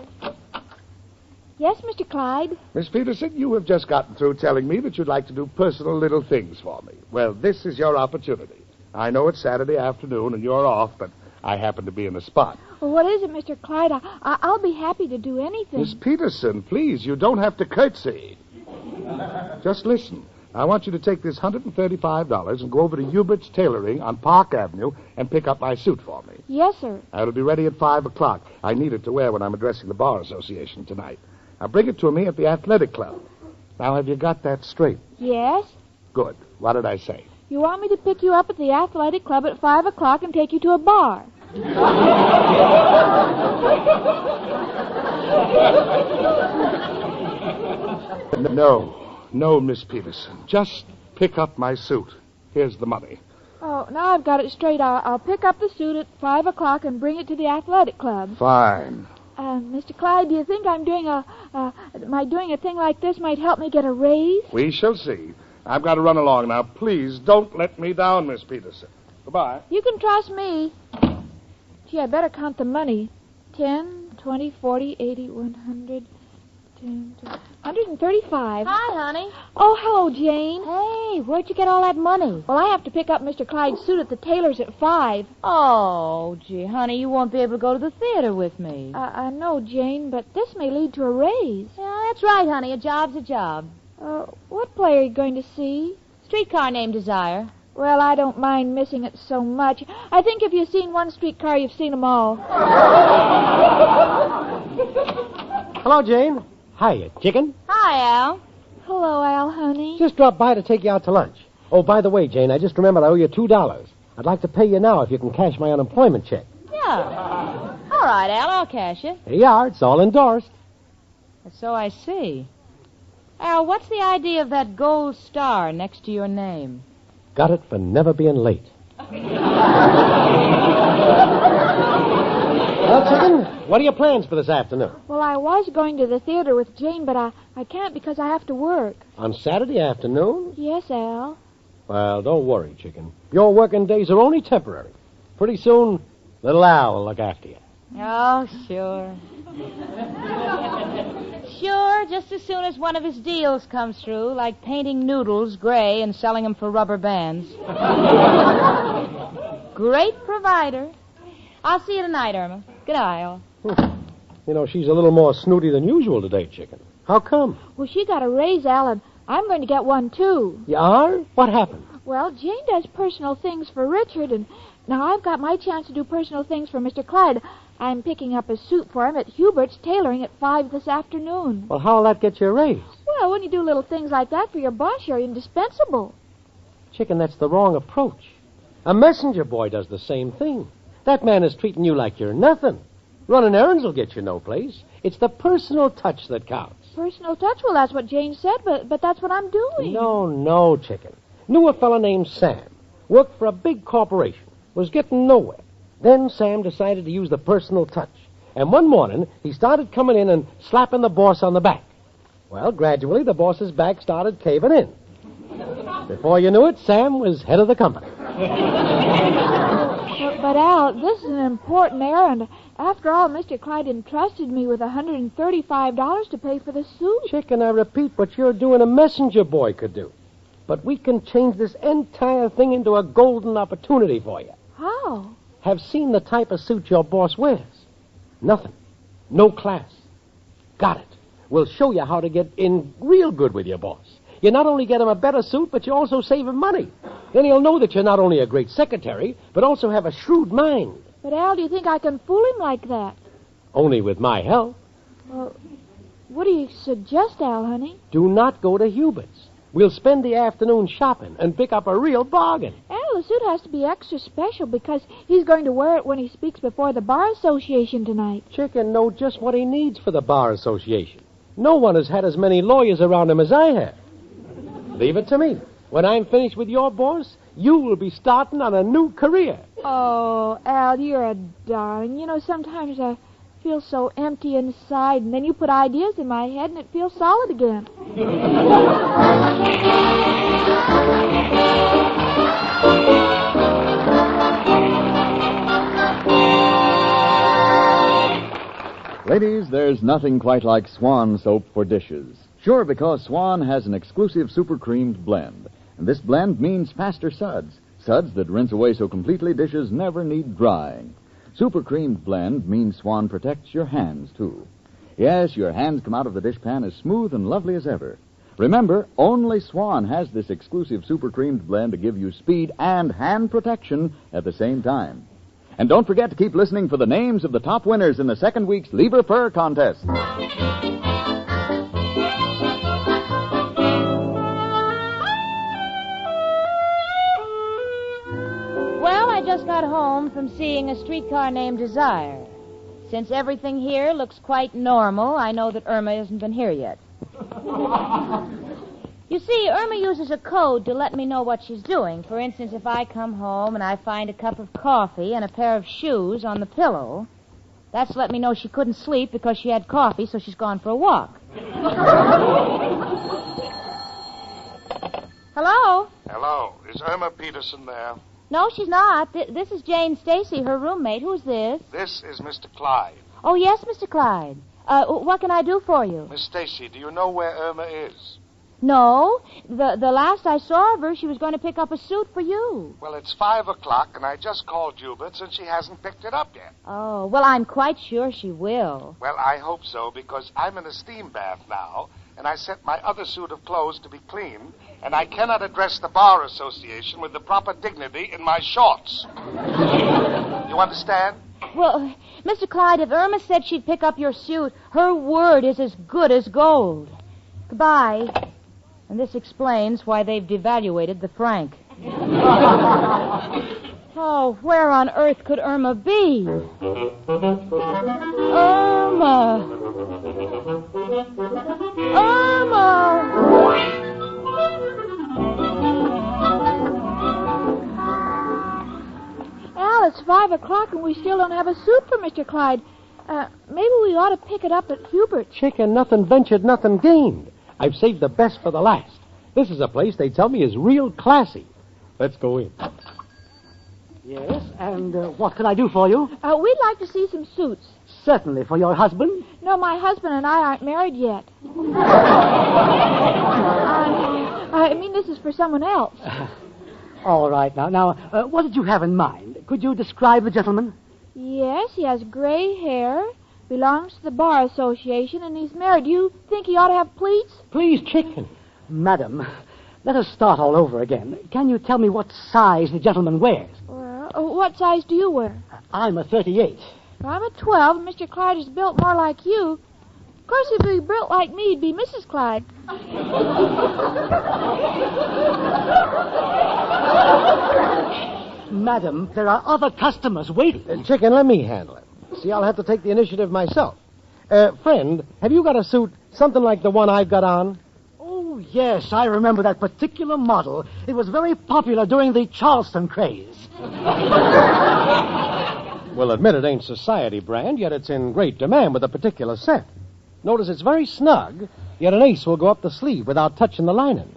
Yes, Mr. Clyde. Miss Peterson, you have just gotten through telling me that you'd like to do personal little things for me. Well, this is your opportunity. I know it's Saturday afternoon and you're off, but I happen to be in the spot. Well, what is it, Mr. Clyde? I'll be happy to do anything. Miss Peterson, please, you don't have to curtsy. Just listen. I want you to take this $135 and go over to Hubert's Tailoring on Park Avenue and pick up my suit for me. Yes, sir. It'll be ready at 5 o'clock. I need it to wear when I'm addressing the Bar Association tonight. Now, bring it to me at the Athletic Club. Now, have you got that straight? Yes. Good. What did I say? You want me to pick you up at the Athletic Club at 5 o'clock and take you to a bar? No, Miss Peterson. Just pick up my suit. Here's the money. Oh, now I've got it straight. I'll pick up the suit at 5 o'clock and bring it to the Athletic Club. Fine. Mr. Clyde, do you think I'm doing doing a thing like this might help me get a raise? We shall see. I've got to run along now. Please don't let me down, Miss Peterson. Goodbye. You can trust me. Gee, I better count the money. 10, 20, 40, 80, 100, 10, 135. Hi, honey. Oh, hello, Jane. Hey, where'd you get all that money? Well, I have to pick up Mr. Clyde's suit at the tailor's at 5. Oh, gee, honey, you won't be able to go to the theater with me. I know, Jane, but this may lead to a raise. Yeah, that's right, honey. A job's a job. What play are you going to see? Streetcar Named Desire. Well, I don't mind missing it so much. I think if you've seen one streetcar, you've seen them all. Hello, Jane. Hiya, chicken. Hi, Al. Hello, Al, honey. Just dropped by to take you out to lunch. Oh, by the way, Jane, I just remembered I owe you $2. I'd like to pay you now if you can cash my unemployment check. Yeah. All right, Al, I'll cash it. Here you are. It's all endorsed. So I see. Al, what's the idea of that gold star next to your name? Got it for never being late. Well, chicken, what are your plans for this afternoon? Well, I was going to the theater with Jane, but I can't because I have to work. On Saturday afternoon? Yes, Al. Well, don't worry, chicken. Your working days are only temporary. Pretty soon, little Al will look after you. Oh, sure. Sure, just as soon as one of his deals comes through, like painting noodles gray and selling them for rubber bands. Great provider. I'll see you tonight, Irma. Good night, Al. You know, she's a little more snooty than usual today, chicken. How come? Well, she got a raise, Al, and I'm going to get one, too. You are? What happened? Well, Jane does personal things for Richard, and now I've got my chance to do personal things for Mr. Clyde. I'm picking up a suit for him at Hubert's Tailoring at 5 this afternoon. Well, how'll that get you a raise? Well, when you do little things like that for your boss, you're indispensable. Chicken, that's the wrong approach. A messenger boy does the same thing. That man is treating you like you're nothing. Running errands will get you no place. It's the personal touch that counts. Personal touch? Well, that's what Jane said, but that's what I'm doing. No, chicken. Knew a fella named Sam. Worked for a big corporation. Was getting nowhere. Then Sam decided to use the personal touch. And one morning, he started coming in and slapping the boss on the back. Well, gradually, the boss's back started caving in. Before you knew it, Sam was head of the company. But Al, this is an important errand. After all, Mr. Clyde entrusted me with $135 to pay for the suit. Chicken, I repeat, what you're doing a messenger boy could do. But we can change this entire thing into a golden opportunity for you. How? Have seen the type of suit your boss wears. Nothing. No class. Got it. We'll show you how to get in real good with your boss. You not only get him a better suit, but you also save him money. Then he'll know that you're not only a great secretary, but also have a shrewd mind. But, Al, do you think I can fool him like that? Only with my help. Well, what do you suggest, Al, honey? Do not go to Hubert's. We'll spend the afternoon shopping and pick up a real bargain. Al, the suit has to be extra special because he's going to wear it when he speaks before the Bar Association tonight. Chicken know just what he needs for the Bar Association. No one has had as many lawyers around him as I have. Leave it to me. When I'm finished with your boss, you will be starting on a new career. Oh, Al, you're a darling. You know, sometimes I feel so empty inside, and then you put ideas in my head, and it feels solid again. Ladies, there's nothing quite like Swan soap for dishes. Sure, because Swan has an exclusive super creamed blend. And this blend means faster suds. Suds that rinse away so completely dishes never need drying. Super creamed blend means Swan protects your hands, too. Yes, your hands come out of the dishpan as smooth and lovely as ever. Remember, only Swan has this exclusive super creamed blend to give you speed and hand protection at the same time. And don't forget to keep listening for the names of the top winners in the second week's Lever Fur contest. Well, I just got home from seeing a streetcar named Desire. Since everything here looks quite normal, I know that Irma hasn't been here yet. You see, Irma uses a code to let me know what she's doing. For instance, if I come home and I find a cup of coffee and a pair of shoes on the pillow, that's to let me know she couldn't sleep because she had coffee, so she's gone for a walk. Hello? Hello. Is Irma Peterson there? No, she's not. This is Jane Stacy, her roommate. Who's this? This is Mr. Clyde. Oh, yes, Mr. Clyde. What can I do for you? Miss Stacy, do you know where Irma is? No. The last I saw of her, she was going to pick up a suit for you. Well, it's 5 o'clock, and I just called Hubert's, and she hasn't picked it up yet. Oh, well, I'm quite sure she will. Well, I hope so, because I'm in a steam bath now, and I sent my other suit of clothes to be cleaned, and I cannot address the Bar Association with the proper dignity in my shorts. You understand? Well, Mr. Clyde, if Irma said she'd pick up your suit, her word is as good as gold. Goodbye. And this explains why they've devaluated the franc. Oh, where on earth could Irma be? Irma! Irma! Al, it's 5 o'clock and we still don't have a suit for Mr. Clyde. Maybe we ought to pick it up at Hubert's. Chicken, nothing ventured, nothing gained. I've saved the best for the last. This is a place they tell me is real classy. Let's go in. Yes, and what can I do for you? We'd like to see some suits. Certainly, for your husband? No, my husband and I aren't married yet. I mean, this is for someone else. All right, now, what did you have in mind? Could you describe the gentleman? Yes, he has gray hair, belongs to the Bar Association, and he's married. Do you think he ought to have pleats? Please, chicken. Madam, let us start all over again. Can you tell me what size the gentleman wears? Well, what size do you wear? I'm a 38. I'm a 12, and Mr. Clyde is built more like you. Of course, if he were built like me, he'd be Mrs. Clyde. Madam, there are other customers waiting. Chicken, let me handle it. See, I'll have to take the initiative myself. Friend, have you got a suit something like the one I've got on? Oh, yes, I remember that particular model. It was very popular during the Charleston craze. Well, admit it ain't society brand, yet it's in great demand with a particular set. Notice it's very snug, yet an ace will go up the sleeve without touching the lining.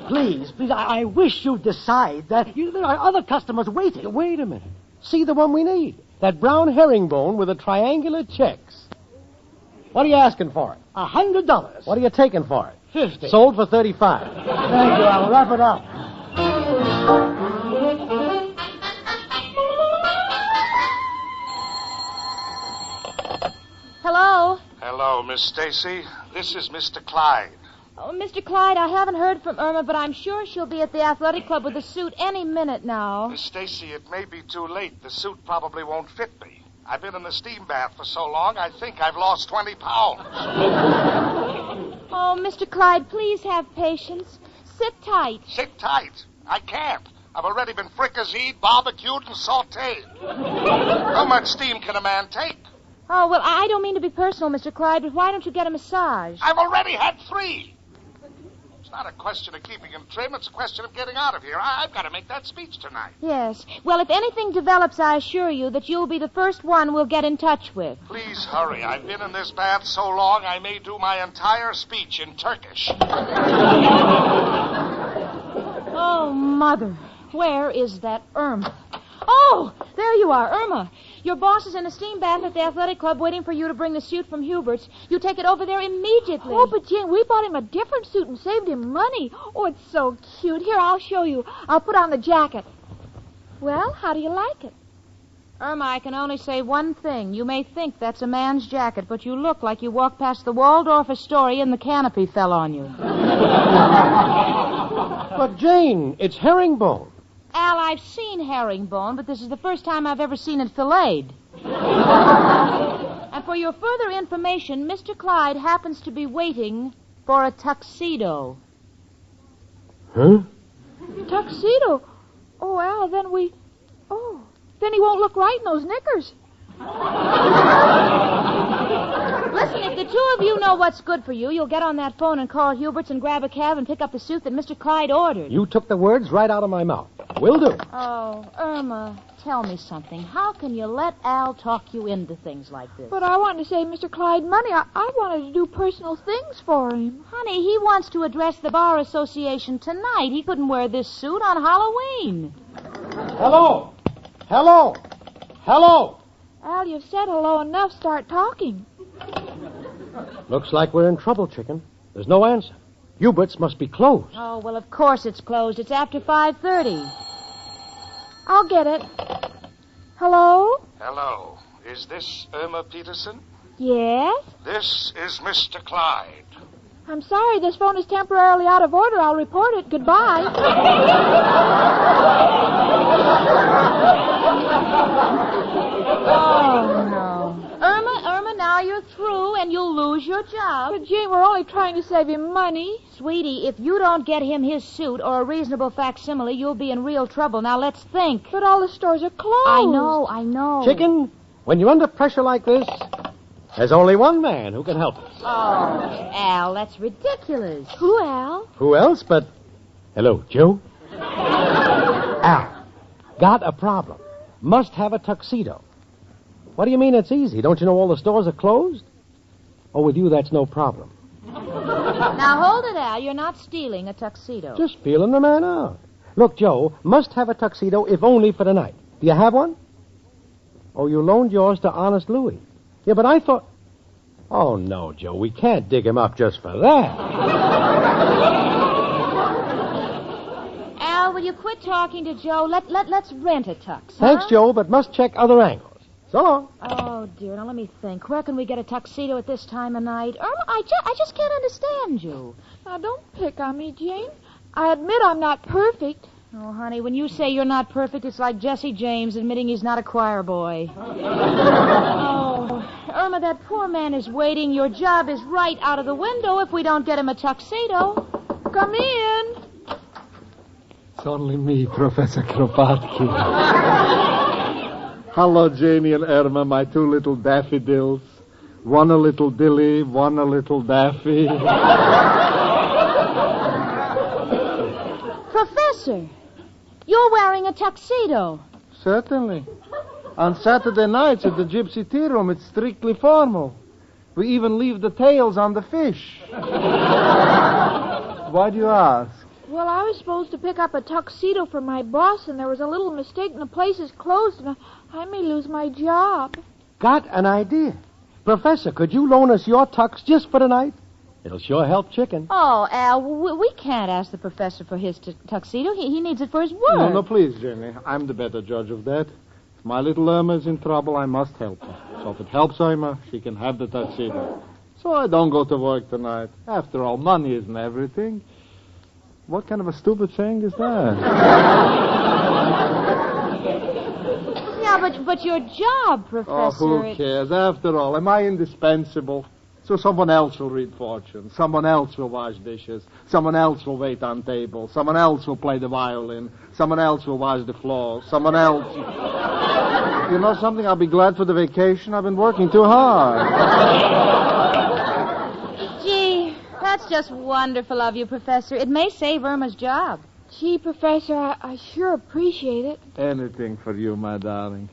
Please, I wish you'd decide that there are other customers waiting. Wait a minute. See the one we need. That brown herringbone with the triangular checks. What are you asking for it? $100. What are you taking for it? 50. Sold for 35. Thank you. I'll wrap it up. Hello? Hello, Miss Stacy. This is Mr. Clyde. Oh, Mr. Clyde, I haven't heard from Irma, but I'm sure she'll be at the athletic club with a suit any minute now. Miss Stacy, it may be too late. The suit probably won't fit me. I've been in the steam bath for so long, I think I've lost 20 pounds. Oh, Mr. Clyde, please have patience. Sit tight. Sit tight. I can't. I've already been fricasseed, barbecued, and sautéed. How much steam can a man take? Oh, well, I don't mean to be personal, Mr. Clyde, but why don't you get a massage? I've already had 3. It's not a question of keeping him trim. It's a question of getting out of here. I've got to make that speech tonight. Yes. Well, if anything develops, I assure you that you'll be the first one we'll get in touch with. Please hurry. I've been in this bath so long, I may do my entire speech in Turkish. Oh, Mother, where is that Irma? Oh, there you are, Irma. Your boss is in a steam bath at the athletic club waiting for you to bring the suit from Hubert's. You take it over there immediately. Oh, but Jane, we bought him a different suit and saved him money. Oh, it's so cute. Here, I'll show you. I'll put on the jacket. Well, how do you like it? Irma, I can only say one thing. You may think that's a man's jacket, but you look like you walked past the Waldorf Astoria and the canopy fell on you. But, Jane, it's herringbone. Al, I've seen herringbone, but this is the first time I've ever seen it filleted. And for your further information, Mr. Clyde happens to be waiting for a tuxedo. Huh? Tuxedo? Oh, Al, then he won't look right in those knickers. Listen, if the two of you know what's good for you, you'll get on that phone and call Hubert's and grab a cab and pick up the suit that Mr. Clyde ordered. You took the words right out of my mouth. Will do. Oh, Irma, tell me something. How can you let Al talk you into things like this? But I wanted to save Mr. Clyde money. I wanted to do personal things for him. Honey, he wants to address the Bar Association tonight. He couldn't wear this suit on Halloween. Hello. Hello. Hello. Al, you've said hello enough. Start talking. Looks like we're in trouble, chicken. There's no answer. Hubert's must be closed. Oh, well, of course it's closed. It's after 5:30. I'll get it. Hello? Hello. Is this Irma Peterson? Yes? This is Mr. Clyde. I'm sorry, this phone is temporarily out of order. I'll report it. Goodbye. Oh, no. Irma, now you're through and you'll lose your job. But, Jane, we're only trying to save him money. Sweetie, if you don't get him his suit or a reasonable facsimile, you'll be in real trouble. Now, let's think. But all the stores are closed. I know. Chicken, when you're under pressure like this, there's only one man who can help us. Oh, Al, that's ridiculous. Who, Al? Who else but... Hello, Joe? Al, got a problem. Must have a tuxedo. What do you mean it's easy? Don't you know all the stores are closed? Oh, with you, that's no problem. Now, hold it, Al. You're not stealing a tuxedo. Just feeling the man out. Look, Joe, must have a tuxedo if only for tonight. Do you have one? Oh, you loaned yours to Honest Louis. Yeah, but I thought... Oh, no, Joe, we can't dig him up just for that. Al, will you quit talking to Joe? Let's rent a tux, huh? Thanks, Joe, but must check other angles. So long. Oh, dear. Now, let me think. Where can we get a tuxedo at this time of night? Irma, I just can't understand you. Now, don't pick on me, Jane. I admit I'm not perfect. Oh, honey, when you say you're not perfect, it's like Jesse James admitting he's not a choir boy. Oh, Irma, that poor man is waiting. Your job is right out of the window if we don't get him a tuxedo. Come in. It's only me, Professor Kropotkin. Hello, Janie and Irma, my two little daffodils. One a little dilly, one a little daffy. Professor, you're wearing a tuxedo. Certainly. On Saturday nights at the Gypsy Tea Room, it's strictly formal. We even leave the tails on the fish. Why do you ask? Well, I was supposed to pick up a tuxedo for my boss, and there was a little mistake, and the place is closed, and I may lose my job. Got an idea. Professor, could you loan us your tux just for tonight? It'll sure help Chicken. Oh, Al, we can't ask the professor for his tuxedo. He needs it for his work. No, please, Jenny. I'm the better judge of that. If my little Irma's in trouble, I must help her. So if it helps Irma, she can have the tuxedo. So I don't go to work tonight. After all, money isn't everything. What kind of a stupid thing is that? Yeah, but your job, Professor... Oh, who cares? After all, am I indispensable? So someone else will read fortunes. Someone else will wash dishes. Someone else will wait on tables. Someone else will play the violin. Someone else will wash the floor. Someone else... You know something? I'll be glad for the vacation. I've been working too hard. Gee, that's just wonderful of you, Professor. It may save Irma's job. Gee, Professor, I sure appreciate it. Anything for you, my darling.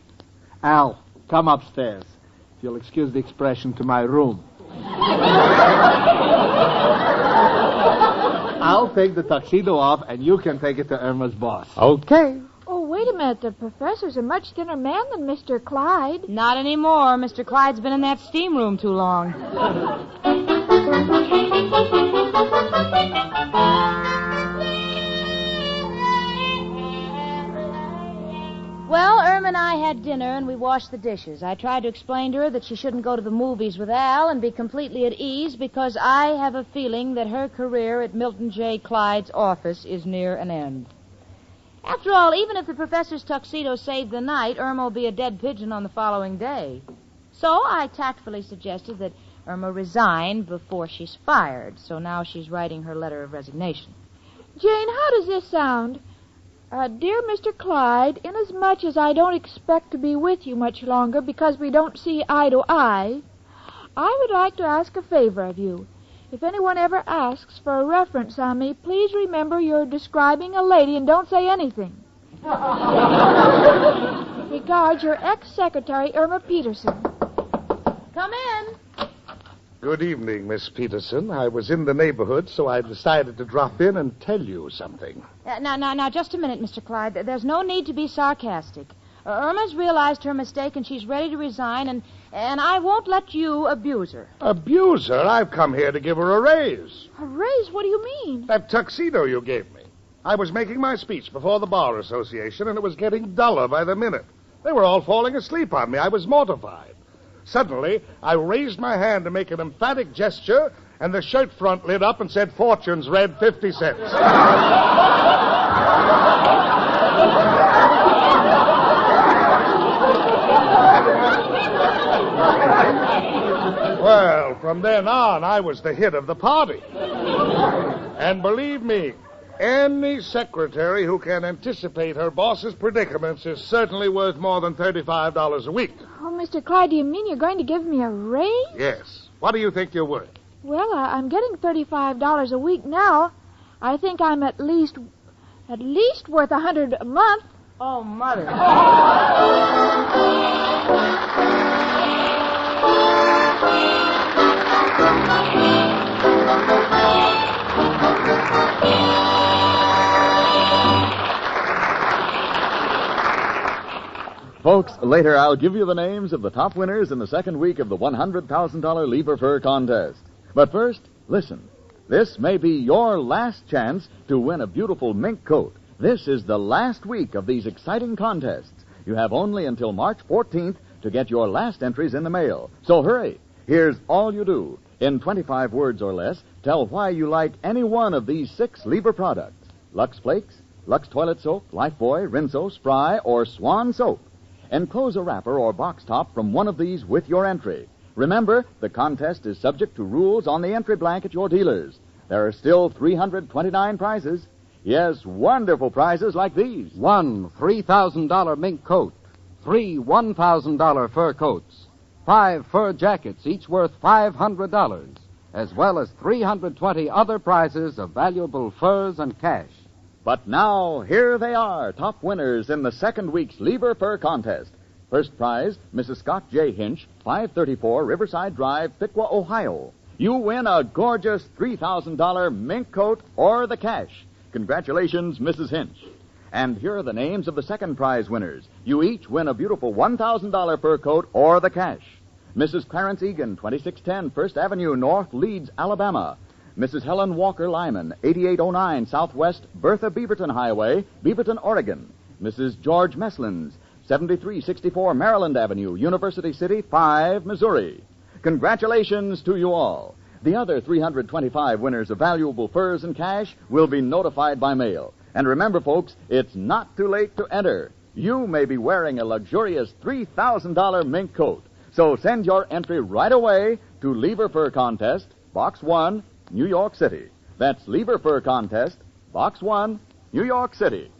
Al, come upstairs. If you'll excuse the expression, to my room. I'll take the tuxedo off, and you can take it to Irma's boss. Okay. Oh, wait a minute. The professor's a much thinner man than Mr. Clyde. Not anymore. Mr. Clyde's been in that steam room too long. Well, Irma and I had dinner, and we washed the dishes. I tried to explain to her that she shouldn't go to the movies with Al and be completely at ease because I have a feeling that her career at Milton J. Clyde's office is near an end. After all, even if the professor's tuxedo saved the night, Irma will be a dead pigeon on the following day. So I tactfully suggested that Irma resign before she's fired, so now she's writing her letter of resignation. Jane, how does this sound? Dear Mr. Clyde, inasmuch as I don't expect to be with you much longer because we don't see eye to eye, I would like to ask a favor of you. If anyone ever asks for a reference on me, please remember you're describing a lady and don't say anything. Regards, your ex-secretary, Irma Peterson. Come in. Good evening, Miss Peterson. I was in the neighborhood, so I decided to drop in and tell you something. Now, just a minute, Mr. Clyde. There's no need to be sarcastic. Irma's realized her mistake, and she's ready to resign, and I won't let you abuse her. Abuse her? I've come here to give her a raise. A raise? What do you mean? That tuxedo you gave me. I was making my speech before the Bar Association, and it was getting duller by the minute. They were all falling asleep on me. I was mortified. Suddenly, I raised my hand to make an emphatic gesture, and the shirt front lit up and said, "Fortunes read 50 cents." Well, from then on, I was the hit of the party. And believe me, any secretary who can anticipate her boss's predicaments is certainly worth more than $35 a week. Oh, Mr. Clyde, do you mean you're going to give me a raise? Yes. What do you think you're worth? Well, I'm getting $35 a week now. I think I'm at least worth $100 a month. Oh, Mother. Folks, later I'll give you the names of the top winners in the second week of the $100,000 Lieber Fur contest. But first, listen. This may be your last chance to win a beautiful mink coat. This is the last week of these exciting contests. You have only until March 14th to get your last entries in the mail. So hurry. Here's all you do. In 25 words or less, tell why you like any one of these 6 Lieber products. Lux Flakes, Lux Toilet Soap, Lifebuoy, Rinso, Spry, or Swan Soap. Enclose a wrapper or box top from one of these with your entry. Remember, the contest is subject to rules on the entry blank at your dealers. There are still 329 prizes. Yes, wonderful prizes like these. 1 $3,000 mink coat. 3 $1,000 fur coats, 5 fur jackets, each worth $500, as well as 320 other prizes of valuable furs and cash. But now, here they are, top winners in the second week's Lever Fur Contest. First prize, Mrs. Scott J. Hinch, 534 Riverside Drive, Piqua, Ohio. You win a gorgeous $3,000 mink coat or the cash. Congratulations, Mrs. Hinch. And here are the names of the second prize winners. You each win a beautiful $1,000 fur coat or the cash. Mrs. Clarence Egan, 2610 First Avenue North, Leeds, Alabama. Mrs. Helen Walker Lyman, 8809 Southwest Bertha Beaverton Highway, Beaverton, Oregon. Mrs. George Meslins, 7364 Maryland Avenue, University City, 5, Missouri. Congratulations to you all. The other 325 winners of valuable furs and cash will be notified by mail. And remember, folks, it's not too late to enter. You may be wearing a luxurious $3,000 mink coat. So send your entry right away to Lever Fur Contest, Box 1, New York City. That's Lever Fur Contest, Box 1, New York City.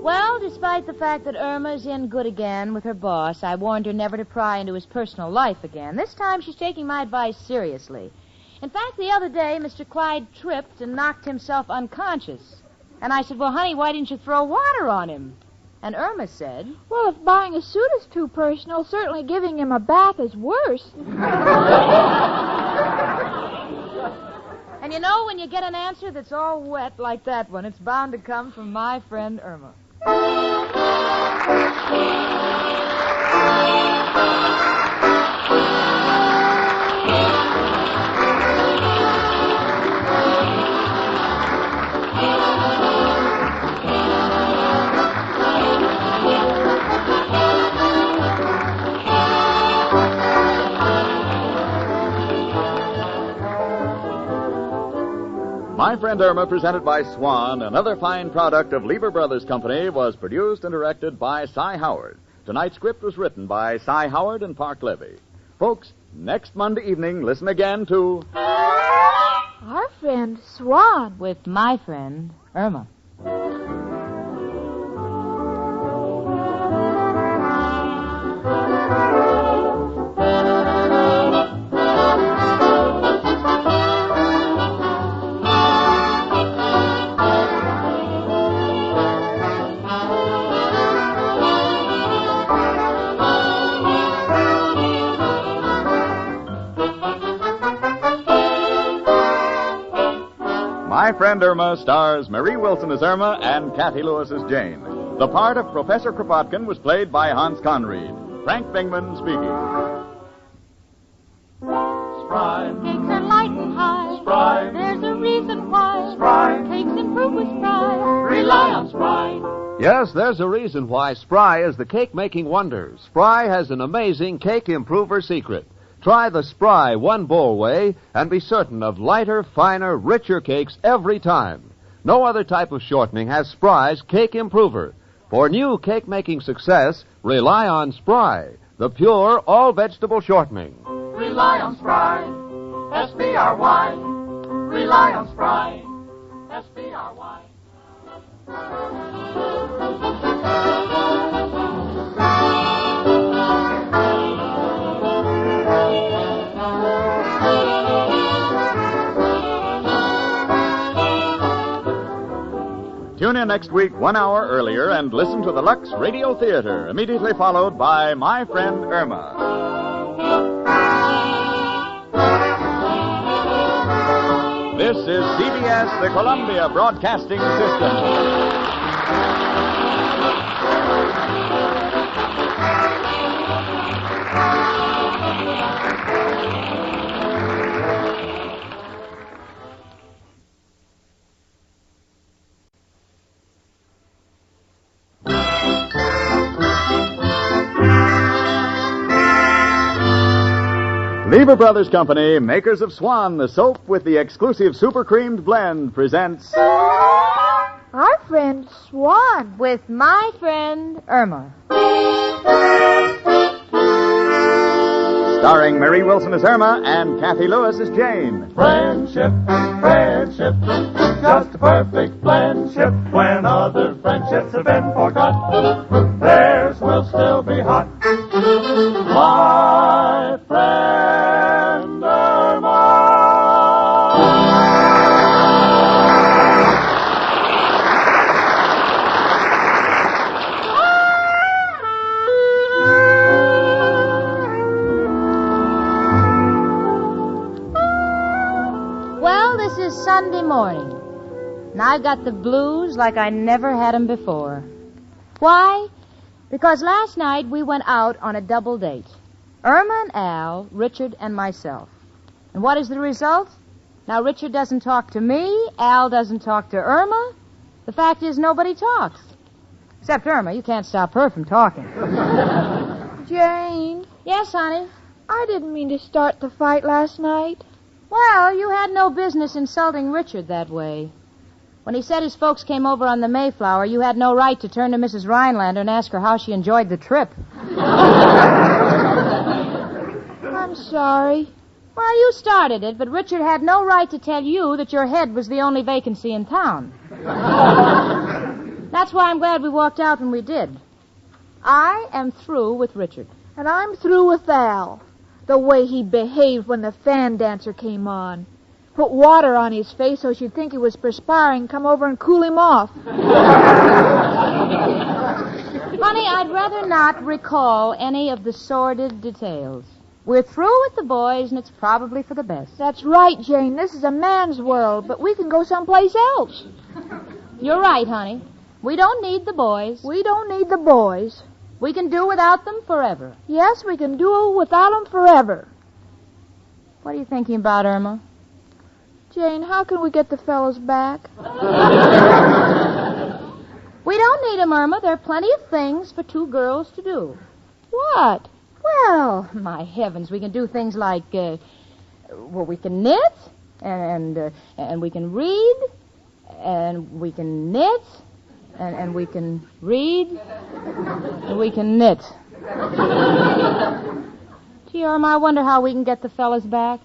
Well, despite the fact that Irma's in good again with her boss, I warned her never to pry into his personal life again. This time she's taking my advice seriously. In fact, the other day, Mr. Clyde tripped and knocked himself unconscious. And I said, well, honey, why didn't you throw water on him? And Irma said, well, if buying a suit is too personal, certainly giving him a bath is worse. And you know, when you get an answer that's all wet like that one, it's bound to come from my friend Irma. My Friend Irma, presented by Swan, another fine product of Lever Brothers Company, was produced and directed by Cy Howard. Tonight's script was written by Cy Howard and Park Levy. Folks, next Monday evening, listen again to Our Friend Swan with my friend Irma. My Friend Irma stars Marie Wilson as Irma and Kathy Lewis as Jane. The part of Professor Kropotkin was played by Hans Conried. Frank Bingman speaking. Spry. Cakes are light and high. Spry. There's a reason why. Spry. Cakes improve with Spry. Rely on Spry. Yes, there's a reason why Spry is the cake-making wonder. Spry has an amazing cake improver secret. Try the Spry one-bowl way and be certain of lighter, finer, richer cakes every time. No other type of shortening has Spry's cake improver. For new cake-making success, rely on Spry, the pure, all-vegetable shortening. Rely on Spry. S-P-R-Y. Rely on Spry. S-P-R-Y. Tune in next week 1 hour earlier and listen to the Lux Radio Theater, immediately followed by My Friend Irma. This is CBS, the Columbia Broadcasting System. Lever Brothers Company, makers of Swan, the soap with the exclusive super creamed blend, presents Our Friend Swan with my friend Irma. Starring Marie Wilson as Irma and Kathy Lewis as Jane. Friendship, friendship, just a perfect friendship. When other friendships have been forgot, theirs will still be hot. My friend Irma. Sunday morning, and I got the blues like I never had 'em before. Why? Because last night we went out on a double date. Irma and Al, Richard and myself. And what is the result? Now, Richard doesn't talk to me, Al doesn't talk to Irma. The fact is nobody talks. Except Irma. You can't stop her from talking. Jane. Yes, honey? I didn't mean to start the fight last night. Well, you had no business insulting Richard that way. When he said his folks came over on the Mayflower, you had no right to turn to Mrs. Rhinelander and ask her how she enjoyed the trip. I'm sorry. Well, you started it, but Richard had no right to tell you that your head was the only vacancy in town. That's why I'm glad we walked out when we did. I am through with Richard. And I'm through with Al. The way he behaved when the fan dancer came on. Put water on his face so she'd think he was perspiring, come over and cool him off. Honey, I'd rather not recall any of the sordid details. We're through with the boys, and it's probably for the best. That's right, Jane. This is a man's world, but we can go someplace else. You're right, honey. We don't need the boys. We don't need the boys. We can do without them forever. Yes, we can do without them forever. What are you thinking about, Irma? Jane, how can we get the fellows back? We don't need them, Irma. There are plenty of things for two girls to do. What? Well, my heavens, we can do things like, we can knit, and we can read, and we can knit, and we can read, and we can knit. Gee, Irma, I wonder how we can get the fellas back.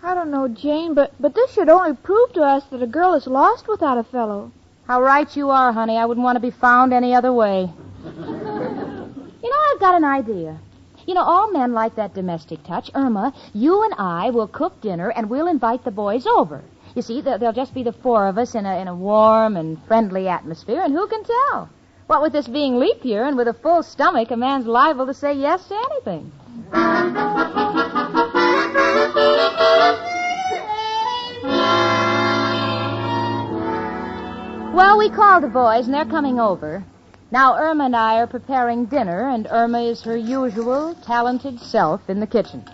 I don't know, Jane, but this should only prove to us that a girl is lost without a fellow. How right you are, honey. I wouldn't want to be found any other way. You know, I've got an idea. You know, all men like that domestic touch. Irma, you and I will cook dinner, and we'll invite the boys over. You see, there'll just be the four of us in a warm and friendly atmosphere, and who can tell? What with this being leap year and with a full stomach, a man's liable to say yes to anything. Well, we called the boys, and they're coming over. Now, Irma and I are preparing dinner, and Irma is her usual talented self in the kitchen.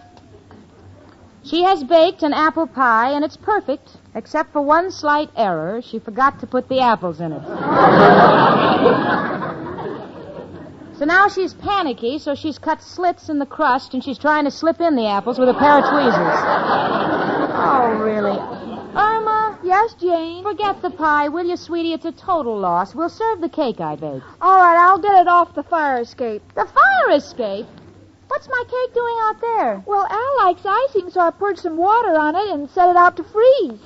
She has baked an apple pie, and it's perfect, except for one slight error. She forgot to put the apples in it. So now she's panicky, so she's cut slits in the crust, and she's trying to slip in the apples with a pair of tweezers. Oh, really? Irma? Yes, Jane? Forget the pie, will you, sweetie? It's a total loss. We'll serve the cake I baked. All right, I'll get it off the fire escape. The fire escape? What's my cake doing out there? Well, Al likes icing, so I poured some water on it and set it out to freeze.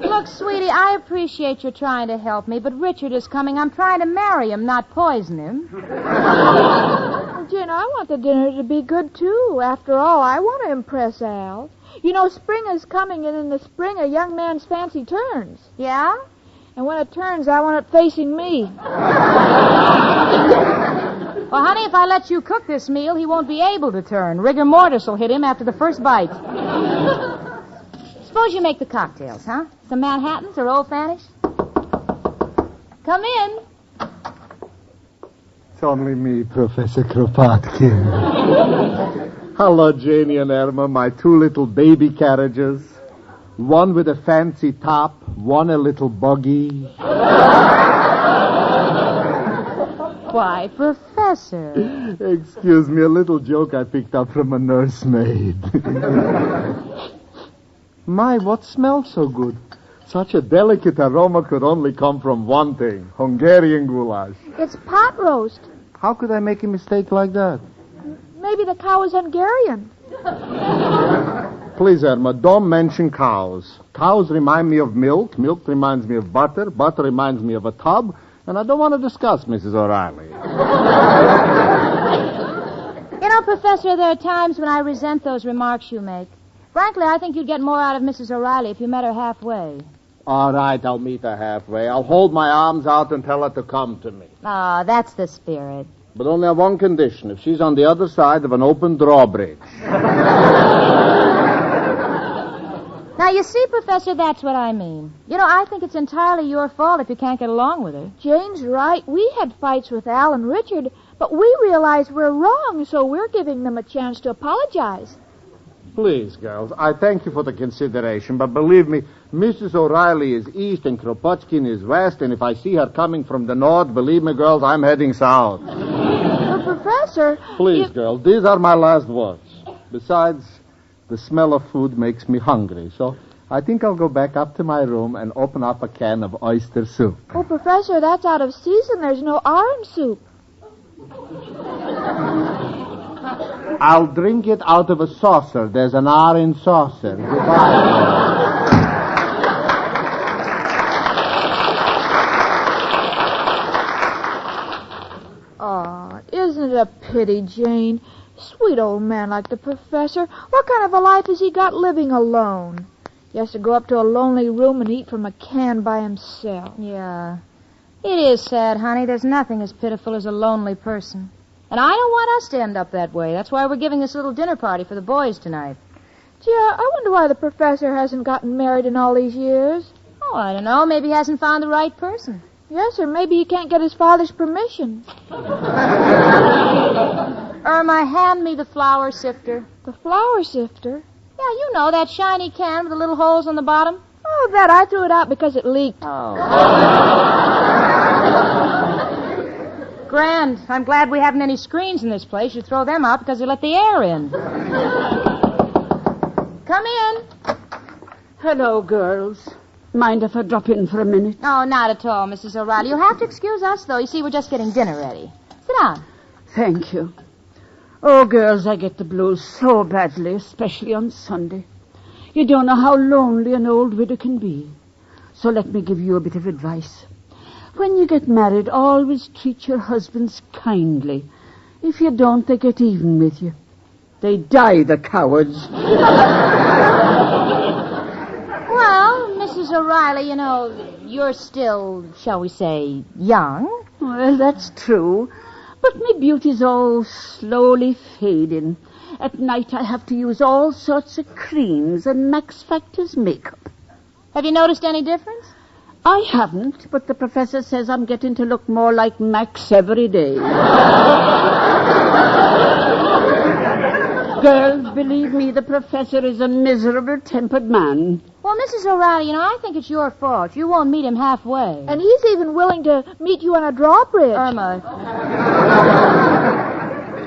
Look, sweetie, I appreciate your trying to help me, but Richard is coming. I'm trying to marry him, not poison him. Well, Jane, I want the dinner to be good, too. After all, I want to impress Al. You know, spring is coming, and in the spring, a young man's fancy turns. Yeah? And when it turns, I want it facing me. Well, honey, if I let you cook this meal, he won't be able to turn. Rigor mortis will hit him after the first bite. Suppose you make the cocktails, huh? Some Manhattans or Old Fannies? Come in. It's only me, Professor Kropotkin. Hello, Janie and Irma, my two little baby carriages. One with a fancy top, one a little buggy. Why, Professor. Excuse me, a little joke I picked up from a nursemaid. My, what smells so good? Such a delicate aroma could only come from one thing, Hungarian goulash. It's pot roast. How could I make a mistake like that? Maybe the cow is Hungarian. Please, Irma, don't mention cows. Cows remind me of milk. Milk reminds me of butter. Butter reminds me of a tub. And I don't want to discuss Mrs. O'Reilly. You know, Professor, there are times when I resent those remarks you make. Frankly, I think you'd get more out of Mrs. O'Reilly if you met her halfway. All right, I'll meet her halfway. I'll hold my arms out and tell her to come to me. Ah, that's the spirit. But only on one condition, if she's on the other side of an open drawbridge. Now, you see, Professor, that's what I mean. You know, I think it's entirely your fault if you can't get along with her. Jane's right. We had fights with Al and Richard, but we realize we're wrong, so we're giving them a chance to apologize. Please, girls, I thank you for the consideration, but believe me, Mrs. O'Reilly is east and Kropotkin is west, and if I see her coming from the north, believe me, girls, I'm heading south. But, Professor... Please, girls, these are my last words. Besides, the smell of food makes me hungry, so I think I'll go back up to my room and open up a can of oyster soup. Oh, Professor, that's out of season. There's no orange soup. I'll drink it out of a saucer. There's an orange saucer. Goodbye. Oh, isn't it a pity, Jane? Sweet old man like the Professor. What kind of a life has he got living alone? He has to go up to a lonely room and eat from a can by himself. Yeah. It is sad, honey. There's nothing as pitiful as a lonely person. And I don't want us to end up that way. That's why we're giving this little dinner party for the boys tonight. Gee, I wonder why the Professor hasn't gotten married in all these years. Oh, I don't know. Maybe he hasn't found the right person. Yes, or maybe he can't get his father's permission. Irma, hand me the flour sifter. The flour sifter? Yeah, you know, that shiny can with the little holes on the bottom. Oh, that. I threw it out because it leaked. Oh. Grand. I'm glad we haven't any screens in this place. You throw them out because they let the air in. Come in. Hello, girls. Mind if I drop in for a minute? Oh, not at all, Mrs. O'Reilly. You'll have to excuse us, though. You see, we're just getting dinner ready. Sit down. Thank you. Oh, girls, I get the blues so badly, especially on Sunday. You don't know how lonely an old widow can be. So let me give you a bit of advice. When you get married, always treat your husbands kindly. If you don't, they get even with you. They die, the cowards. Well, Mrs. O'Reilly, you know, you're still, shall we say, young. Well, that's true. But my beauty's all slowly fading. At night I have to use all sorts of creams and Max Factor's makeup. Have you noticed any difference? I haven't, but the professor says I'm getting to look more like Max every day. Girls, believe me, the professor is a miserable-tempered man. Well, Mrs. O'Reilly, you know, I think it's your fault. You won't meet him halfway. And he's even willing to meet you on a drawbridge. Irma.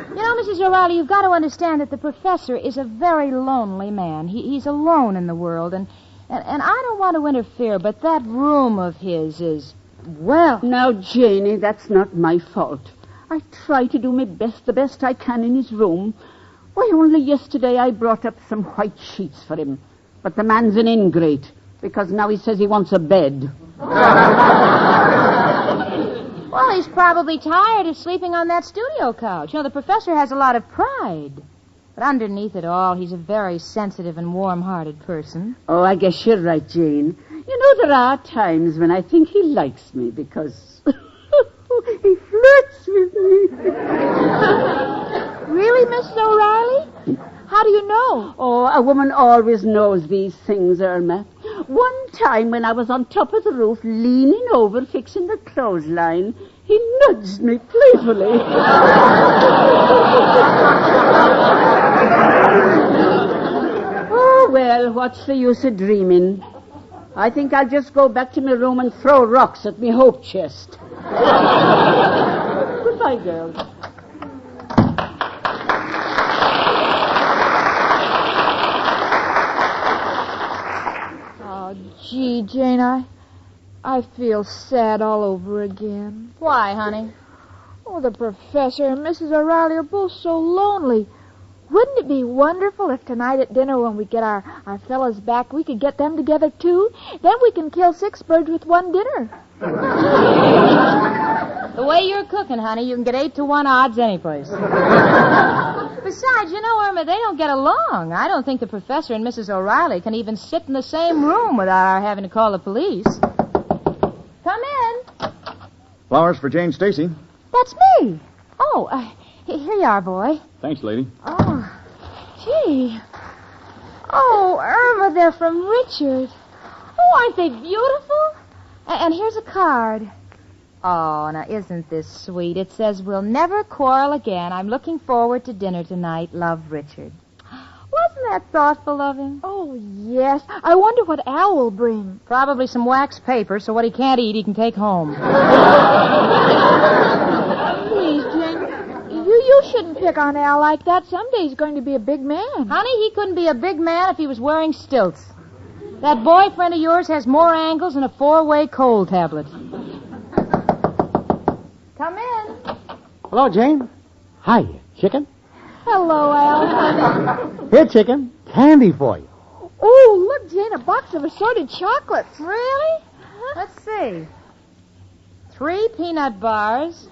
You know, Mrs. O'Reilly, you've got to understand that the professor is a very lonely man. He's alone in the world, and I don't want to interfere, but that room of his is, well... Now, Janie, that's not my fault. I try to do my best, the best I can in his room. Why, only yesterday I brought up some white sheets for him. But the man's an ingrate, because now he says he wants a bed. Well, he's probably tired of sleeping on that studio couch. You know, the professor has a lot of pride. But underneath it all, he's a very sensitive and warm-hearted person. Oh, I guess you're right, Jane. You know, there are times when I think he likes me because he flirts with me. Really, Mrs. O'Reilly? How do you know? Oh, a woman always knows these things, Irma. One time when I was on top of the roof, leaning over, fixing the clothesline, he nudged me playfully. Oh, well, what's the use of dreaming? I think I'll just go back to my room and throw rocks at me hope chest. Goodbye, girls. Oh, gee, Jane, I feel sad all over again. Why, honey? Oh, the professor and Mrs. O'Reilly are both so lonely. Wouldn't it be wonderful if tonight at dinner when we get our fellows back, we could get them together, too? Then we can kill 6 birds with one dinner. The way you're cooking, honey, you can get 8-to-1 odds anyplace. Besides, you know, Irma, they don't get along. I don't think the professor and Mrs. O'Reilly can even sit in the same room without our having to call the police. Come in. Flowers for Jane Stacy. That's me. Oh, here you are, boy. Thanks, lady. Oh, gee. Oh, Irma, they're from Richard. Oh, aren't they beautiful? And here's a card. Oh, now, isn't this sweet? It says, we'll never quarrel again. I'm looking forward to dinner tonight. Love, Richard. Wasn't that thoughtful of him? Oh, yes. I wonder what Al will bring. Probably some wax paper, so what he can't eat, he can take home. Please, Jane, you shouldn't pick on Al like that. Someday he's going to be a big man. Honey, he couldn't be a big man if he was wearing stilts. That boyfriend of yours has more angles than a 4-way cold tablet. Come in. Hello, Jane. Hi, chicken. Hello, Al. Here, chicken. Candy for you. Oh, look, Jane, a box of assorted chocolates. Really? Let's see. 3 peanut bars,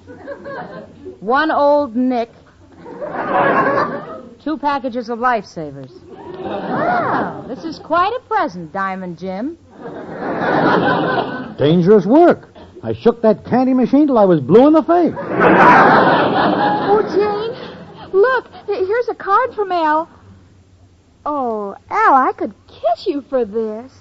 1 old Nick, 2 packages of Lifesavers. Wow, this is quite a present, Diamond Jim. Dangerous work. I shook that candy machine till I was blue in the face. Oh, Jane, look, here's a card from Al. Oh, Al, I could kiss you for this.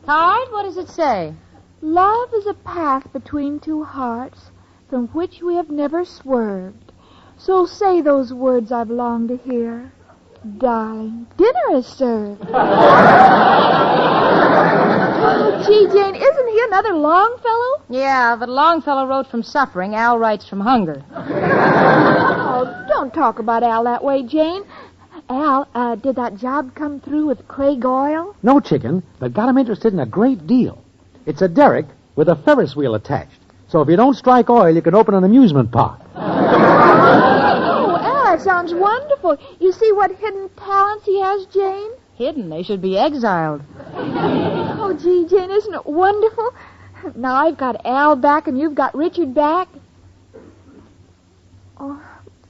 Card? What does it say? Love is a path between 2 hearts from which we have never swerved. So say those words I've longed to hear. Darling, dinner is served. Oh, gee, Jane, isn't he another Longfellow? Yeah, but Longfellow wrote from suffering. Al writes from hunger. Oh, don't talk about Al that way, Jane. Al, did that job come through with Craig Oil? No, chicken, but got him interested in a great deal. It's a derrick with a Ferris wheel attached. So if you don't strike oil, you can open an amusement park. Oh, Al, that sounds wonderful. You see what hidden talents he has, Jane? Hidden? They should be exiled. Oh, gee, Jane, isn't it wonderful? Now I've got Al back and you've got Richard back. Oh,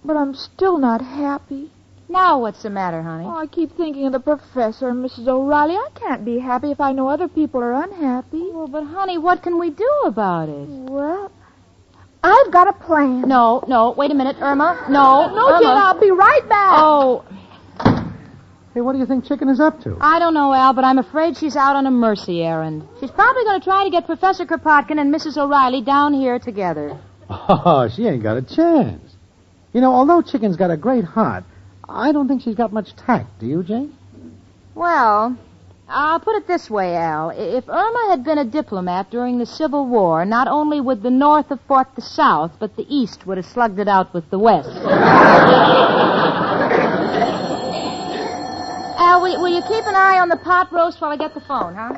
but I'm still not happy. Now what's the matter, honey? Oh, I keep thinking of the professor and Mrs. O'Reilly. I can't be happy if I know other people are unhappy. Well, but, honey, what can we do about it? Well, I've got a plan. No, wait a minute, Irma. No, Irma. Jane, I'll be right back. Oh. Hey, what do you think Chicken is up to? I don't know, Al, but I'm afraid she's out on a mercy errand. She's probably going to try to get Professor Kropotkin and Mrs. O'Reilly down here together. Oh, she ain't got a chance. You know, although Chicken's got a great heart, I don't think she's got much tact, do you, Jane? Well, I'll put it this way, Al. If Irma had been a diplomat during the Civil War, not only would the North have fought the South, but the East would have slugged it out with the West. Al, will you keep an eye on the pot roast while I get the phone, huh?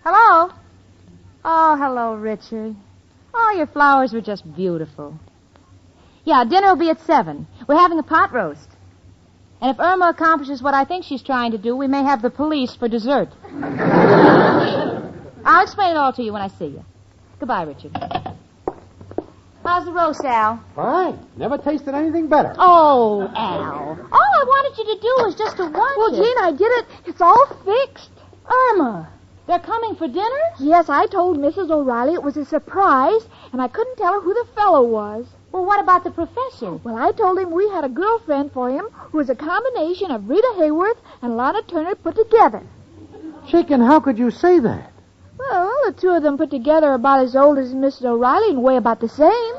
Hello? Oh, hello, Richard. Oh, your flowers were just beautiful. Yeah, dinner will be at 7. We're having a pot roast. And if Irma accomplishes what I think she's trying to do, we may have the police for dessert. I'll explain it all to you when I see you. Goodbye, Richard. How's the roast, Al? Fine. Never tasted anything better. Oh, Al. All I wanted you to do was just to watch Well, it. Jane, I did it. It's all fixed. Irma, they're coming for dinner? Yes, I told Mrs. O'Reilly it was a surprise, and I couldn't tell her who the fellow was. Well, what about the professor? Well, I told him we had a girlfriend for him who was a combination of Rita Hayworth and Lana Turner put together. Chicken, how could you say that? Well, the two of them put together are about as old as Mrs. O'Reilly and weigh about the same.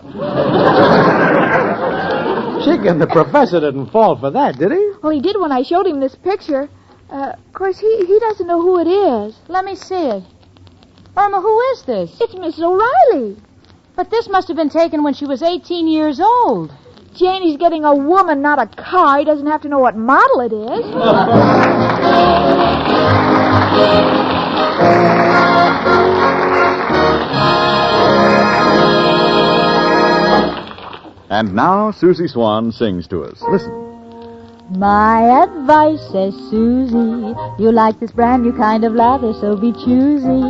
Chicken, the professor didn't fall for that, did he? Well, he did when I showed him this picture. Of course, he doesn't know who it is. Let me see it. Irma, who is this? It's Mrs. O'Reilly. But this must have been taken when she was 18 years old. Jane, he's getting a woman, not a car. He doesn't have to know what model it is. And now Susie Swan sings to us. Listen. My advice, says Susie, you like this brand new kind of lather, so be choosy.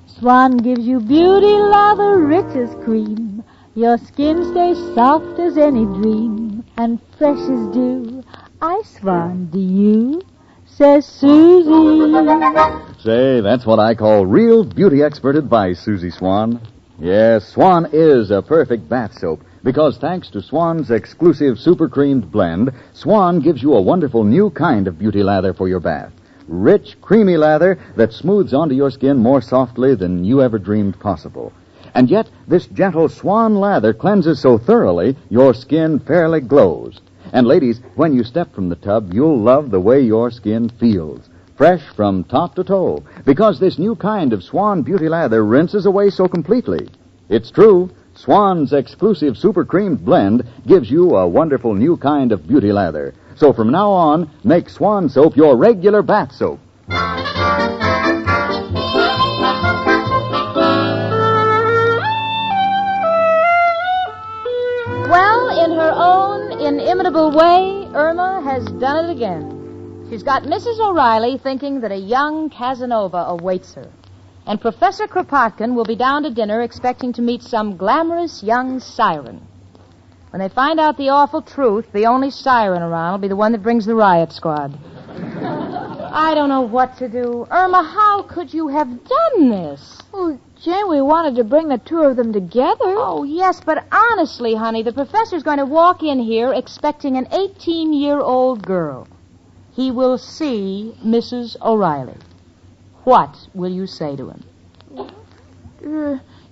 Swan gives you beauty lather rich as cream. Your skin stays soft as any dream, and fresh as dew. I swan, do you? Says Susie. Say, that's what I call real beauty expert advice, Susie Swan. Yes, Swan is a perfect bath soap because thanks to Swan's exclusive super creamed blend, Swan gives you a wonderful new kind of beauty lather for your bath. Rich, creamy lather that smooths onto your skin more softly than you ever dreamed possible. And yet, this gentle Swan lather cleanses so thoroughly, your skin fairly glows. And ladies, when you step from the tub, you'll love the way your skin feels. Fresh from top to toe, because this new kind of Swan beauty lather rinses away so completely. It's true, Swan's exclusive super creamed blend gives you a wonderful new kind of beauty lather. So from now on, make Swan soap your regular bath soap. Well, in her own inimitable way, Irma has done it again. She's got Mrs. O'Reilly thinking that a young Casanova awaits her. And Professor Kropotkin will be down to dinner expecting to meet some glamorous young siren. When they find out the awful truth, the only siren around will be the one that brings the riot squad. I don't know what to do. Irma, how could you have done this? Oh, Jane, we wanted to bring the two of them together. Oh, yes, but honestly, honey, the professor's going to walk in here expecting an 18-year-old girl. He will see Mrs. O'Reilly. What will you say to him?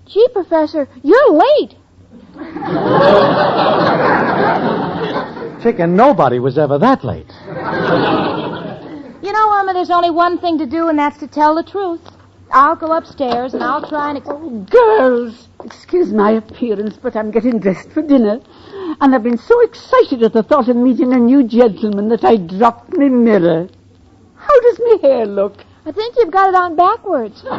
Gee, Professor, you're late. Chicken, nobody was ever that late. You know, Irma, there's only one thing to do, and that's to tell the truth. I'll go upstairs, and I'll try and... Girls, excuse my appearance, but I'm getting dressed for dinner. And I've been so excited at the thought of meeting a new gentleman that I dropped my mirror. How does my hair look? I think you've got it on backwards. What?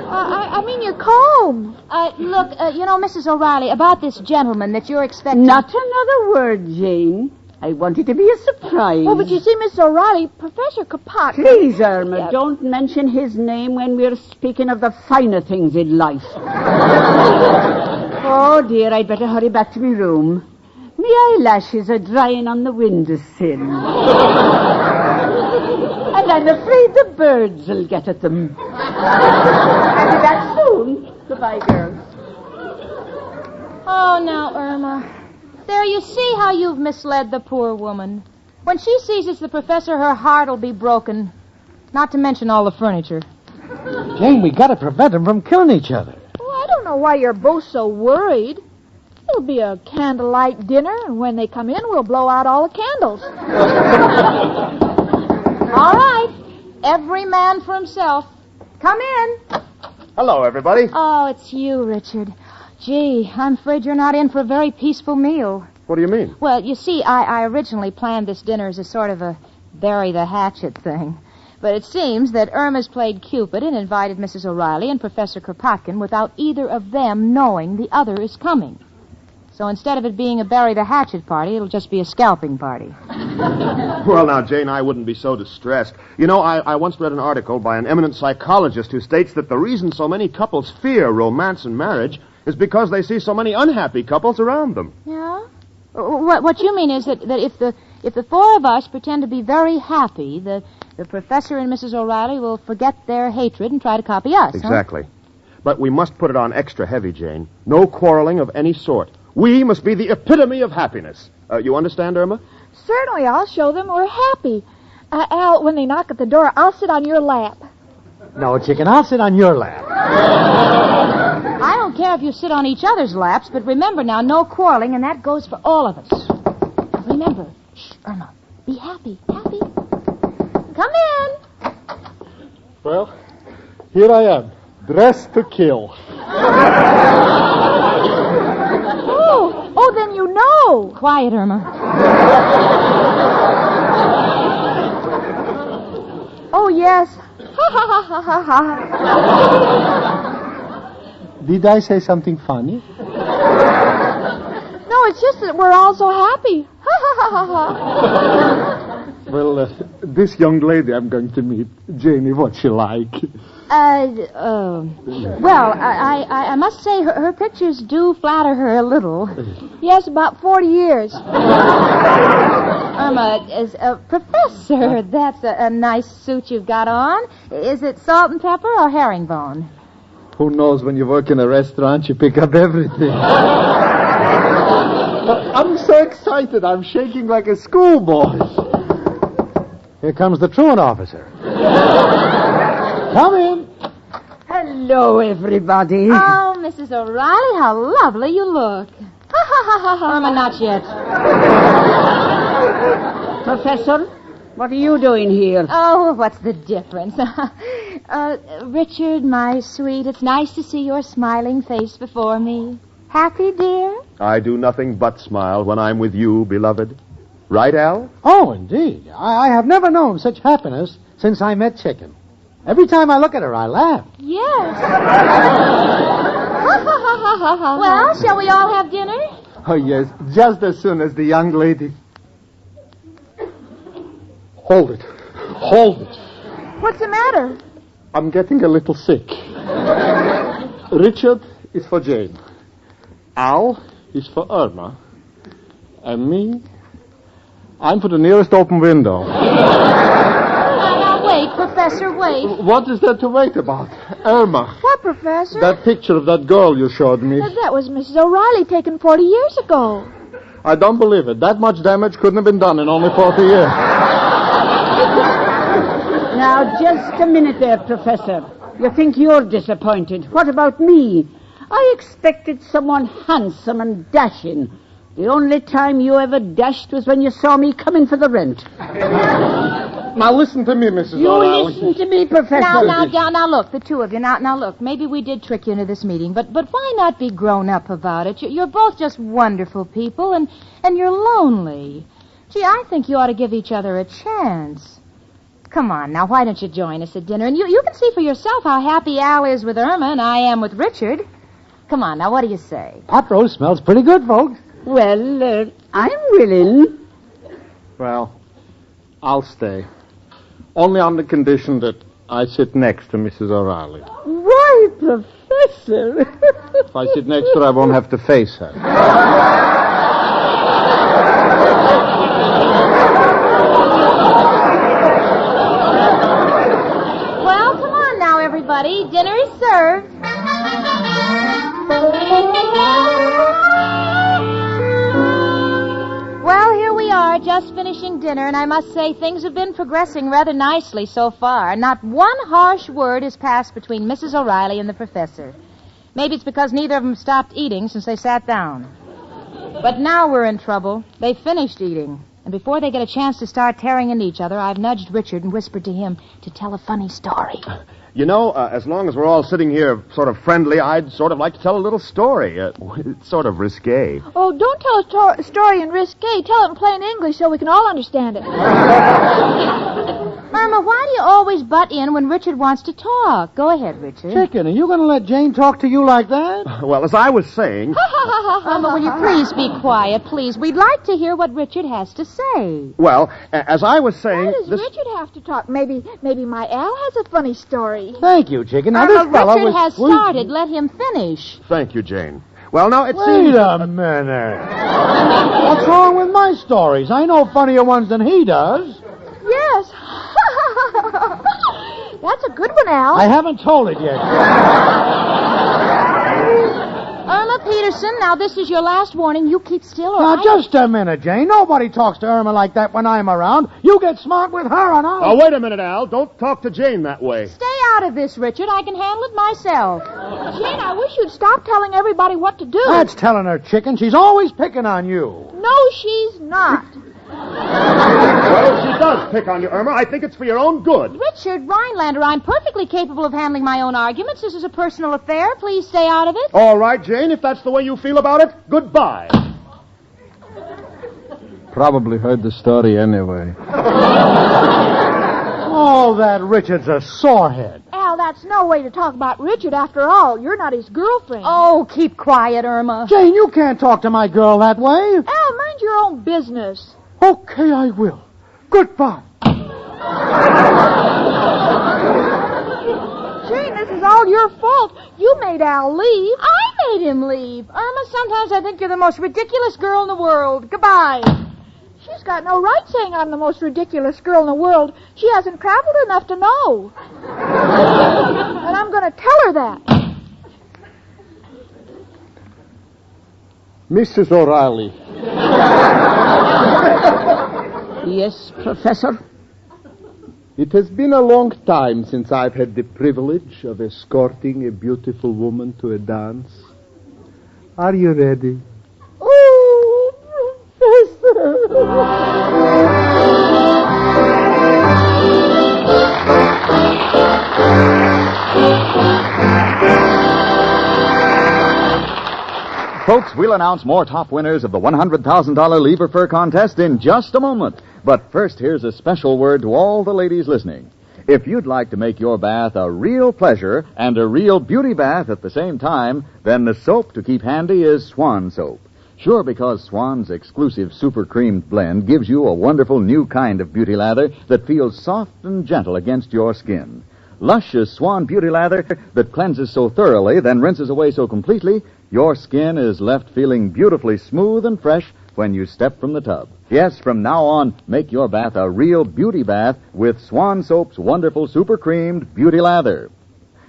I mean your comb. Look, you know, Mrs. O'Reilly, about this gentleman that you're expecting... Not another word, Jane. I want it to be a surprise. Oh, but you see, Miss O'Reilly, Professor Kropotkin... Please, Irma, don't mention his name when we're speaking of the finer things in life. Oh, dear, I'd better hurry back to my room. My eyelashes are drying on the windowsill. And I'm afraid the birds will get at them. I'll be back soon. Goodbye, girls. Oh, now, Irma. There, you see how you've misled the poor woman. When she sees it's the professor, her heart will be broken. Not to mention all the furniture. Jane, we gotta prevent them from killing each other. Well, I don't know why you're both so worried. It'll be a candlelight dinner, and when they come in, we'll blow out all the candles. All right. Every man for himself. Come in. Hello, everybody. Oh, it's you, Richard. Gee, I'm afraid you're not in for a very peaceful meal. What do you mean? Well, you see, I originally planned this dinner as a sort of a bury the hatchet thing. But it seems that Irma's played Cupid and invited Mrs. O'Reilly and Professor Kropotkin without either of them knowing the other is coming. So instead of it being a bury the hatchet party, it'll just be a scalping party. Well, now, Jane, I wouldn't be so distressed. You know, I once read an article by an eminent psychologist who states that the reason so many couples fear romance and marriage is because they see so many unhappy couples around them. Yeah? What you mean is that if the four of us pretend to be very happy, the professor and Mrs. O'Reilly will forget their hatred and try to copy us. Exactly. Huh? But we must put it on extra heavy, Jane. No quarreling of any sort. We must be the epitome of happiness. You understand, Irma? Certainly, I'll show them we're happy. Al, when they knock at the door, I'll sit on your lap. No, Chicken, I'll sit on your lap. I don't care if you sit on each other's laps, but remember now, no quarreling, and that goes for all of us. Remember, shh, Irma, be happy, happy. Come in. Well, here I am, dressed to kill. Oh, then you know. Quiet, Irma. Oh, yes. Ha, ha, ha, ha, ha. Did I say something funny? No, it's just that we're all so happy. Well, this young lady I'm going to meet, Janie, what's she like? Well, I must say her pictures do flatter her a little. Yes, about 40 years. Irma, Professor, that's a nice suit you've got on. Is it salt and pepper or herringbone? Who knows, when you work in a restaurant, you pick up everything. I'm so excited. I'm shaking like a schoolboy. Here comes the truant officer. Come in. Hello, everybody. Oh, Mrs. O'Reilly, how lovely you look. Irma, not yet. Professor, what are you doing here? Oh, what's the difference? Richard, my sweet, it's nice to see your smiling face before me. Happy, dear? I do nothing but smile when I'm with you, beloved. Right, Al? Oh, indeed. I have never known such happiness since I met Chicken. Every time I look at her, I laugh. Yes. Well, shall we all have dinner? Oh, yes, just as soon as the young lady... Hold it. Hold it. What's the matter? I'm getting a little sick. Richard is for Jane. Al is for Irma. And me, I'm for the nearest open window. Now, wait, Professor, wait. What is there to wait about? Irma. What, Professor? That picture of that girl you showed me. That was Mrs. O'Reilly taken 40 years ago. I don't believe it. That much damage couldn't have been done in only 40 years. Now, just a minute there, Professor. You think you're disappointed. What about me? I expected someone handsome and dashing. The only time you ever dashed was when you saw me coming for the rent. Now listen to me, Mrs. O'Reilly. You listen to me, Professor. Now, look, the two of you. Now, look, maybe we did trick you into this meeting, but why not be grown up about it? You're both just wonderful people, and you're lonely. Gee, I think you ought to give each other a chance. Come on, now, why don't you join us at dinner? And you can see for yourself how happy Al is with Irma and I am with Richard. Come on, now, what do you say? Pot roast smells pretty good, folks. Well, I'm willing. Well, I'll stay. Only on the condition that I sit next to Mrs. O'Reilly. Why, Professor? If I sit next to her, I won't have to face her. Well, come on now, everybody. Dinner is served. Well, here we are, just finishing dinner, and I must say things have been progressing rather nicely so far. Not one harsh word has passed between Mrs. O'Reilly and the professor. Maybe it's because neither of them stopped eating since they sat down. But now we're in trouble. They finished eating. And before they get a chance to start tearing into each other, I've nudged Richard and whispered to him to tell a funny story. You know, as long as we're all sitting here sort of friendly, I'd sort of like to tell a little story. It's sort of risque. Oh, don't tell a story in risque. Tell it in plain English so we can all understand it. Irma, why do you always butt in when Richard wants to talk? Go ahead, Richard. Chicken, are you going to let Jane talk to you like that? Well, as I was saying... Irma, will you please be quiet, please? We'd like to hear what Richard has to say. Well, as I was saying... Why does Richard have to talk? Maybe my Al has a funny story. Thank you, Chicken. Now, Irma, this fellow Richard was... has started. Let him finish. Thank you, Jane. Well, now, it Wait seems... a minute. What's wrong with my stories? I know funnier ones than he does. Yes. That's a good one, Al. I haven't told it yet. Irma Peterson, now this is your last warning. You keep still or Now, just a minute, Jane. Nobody talks to Irma like that when I'm around. You get smart with her and I'll... Oh, wait a minute, Al. Don't talk to Jane that way. Stay out of this, Richard. I can handle it myself. Jane, I wish you'd stop telling everybody what to do. That's telling her, Chicken. She's always picking on you. No, she's not. Well, she does pick on you, Irma. I think it's for your own good. Richard Rhinelander, I'm perfectly capable of handling my own arguments. This is a personal affair. Please stay out of it. All right, Jane, if that's the way you feel about it, goodbye. Probably heard the story anyway. Oh, Oh, that Richard's a sorehead. Al, that's no way to talk about Richard. After all, you're not his girlfriend. Oh, keep quiet, Irma. Jane, you can't talk to my girl that way. Al, mind your own business. Okay, I will. Goodbye. Jane, this is all your fault. You made Al leave. I made him leave. Irma, sometimes I think you're the most ridiculous girl in the world. Goodbye. She's got no right saying I'm the most ridiculous girl in the world. She hasn't traveled enough to know. And I'm going to tell her that. Mrs. O'Reilly. Yes, Professor? It has been a long time since I've had the privilege of escorting a beautiful woman to a dance. Are you ready? Oh, Professor! Folks, we'll announce more top winners of the $100,000 Lever Fur contest in just a moment. But first, here's a special word to all the ladies listening. If you'd like to make your bath a real pleasure and a real beauty bath at the same time, then the soap to keep handy is Swan soap. Sure, because Swan's exclusive super creamed blend gives you a wonderful new kind of beauty lather that feels soft and gentle against your skin. Luscious Swan beauty lather that cleanses so thoroughly, then rinses away so completely, your skin is left feeling beautifully smooth and fresh when you step from the tub. Yes, from now on, make your bath a real beauty bath with Swan Soap's wonderful super creamed beauty lather.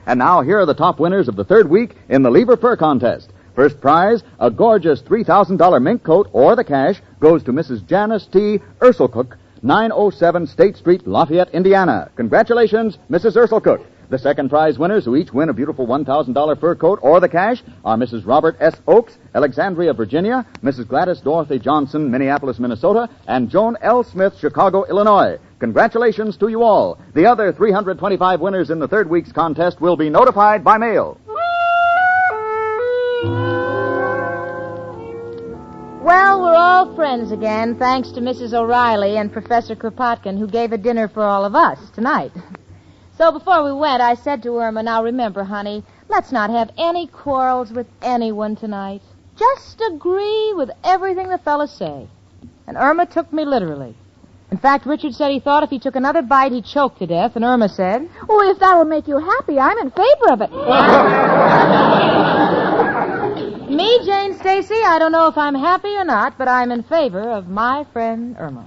And now, here are the top winners of the third week in the Lever Fur contest. First prize, a gorgeous $3,000 mink coat, or the cash, goes to Mrs. Janice T. Urselcook, 907 State Street, Lafayette, Indiana. Congratulations, Mrs. Urselcook. The second prize winners, who each win a beautiful $1,000 fur coat or the cash, are Mrs. Robert S. Oakes, Alexandria, Virginia, Mrs. Gladys Dorothy Johnson, Minneapolis, Minnesota, and Joan L. Smith, Chicago, Illinois. Congratulations to you all. The other 325 winners in the third week's contest will be notified by mail. Well, we're all friends again, thanks to Mrs. O'Reilly and Professor Kropotkin, who gave a dinner for all of us tonight. So before we went, I said to Irma, now remember, honey, let's not have any quarrels with anyone tonight. Just agree with everything the fellas say. And Irma took me literally. In fact, Richard said he thought if he took another bite, he'd choke to death, and Irma said, Oh, if that'll make you happy, I'm in favor of it. Me, Jane Stacy, I don't know if I'm happy or not, but I'm in favor of my friend Irma.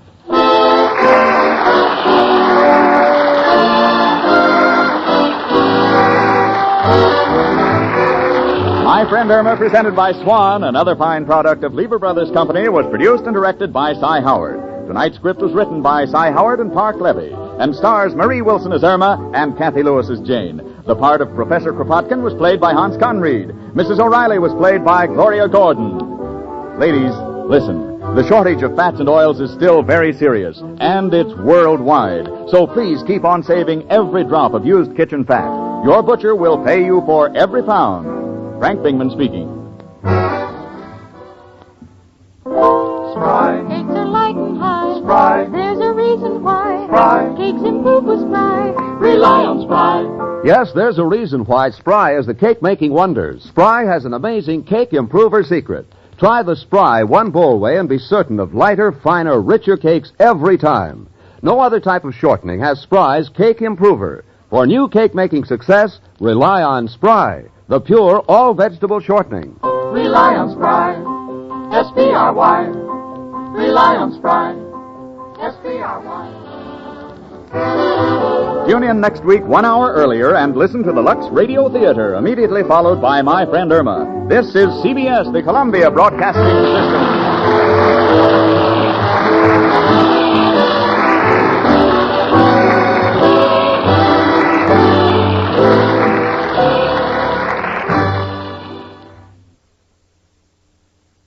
My Friend Irma, presented by Swan, another fine product of Lever Brothers Company, was produced and directed by Cy Howard. Tonight's script was written by Cy Howard and Park Levy, and stars Marie Wilson as Irma and Kathy Lewis as Jane. The part of Professor Kropotkin was played by Hans Conried. Mrs. O'Reilly was played by Gloria Gordon. Ladies, listen. The shortage of fats and oils is still very serious, and it's worldwide. So please keep on saving every drop of used kitchen fat. Your butcher will pay you for every pound. Frank Bingman speaking. Spry. Cakes are light and high. Spry. There's a reason why. Spry. Cakes improve with Spry. Rely on Spry. Yes, there's a reason why Spry is the cake-making wonders. Spry has an amazing cake improver secret. Try the Spry one bowl way and be certain of lighter, finer, richer cakes every time. No other type of shortening has Spry's cake improver. For new cake-making success, rely on Spry, the pure all-vegetable shortening. Rely on Spry. S-P-R-Y. Rely on Spry. S-P-R-Y. Tune in next week 1 hour earlier and listen to the Lux Radio Theater, immediately followed by My Friend Irma. This is CBS, the Columbia Broadcasting System.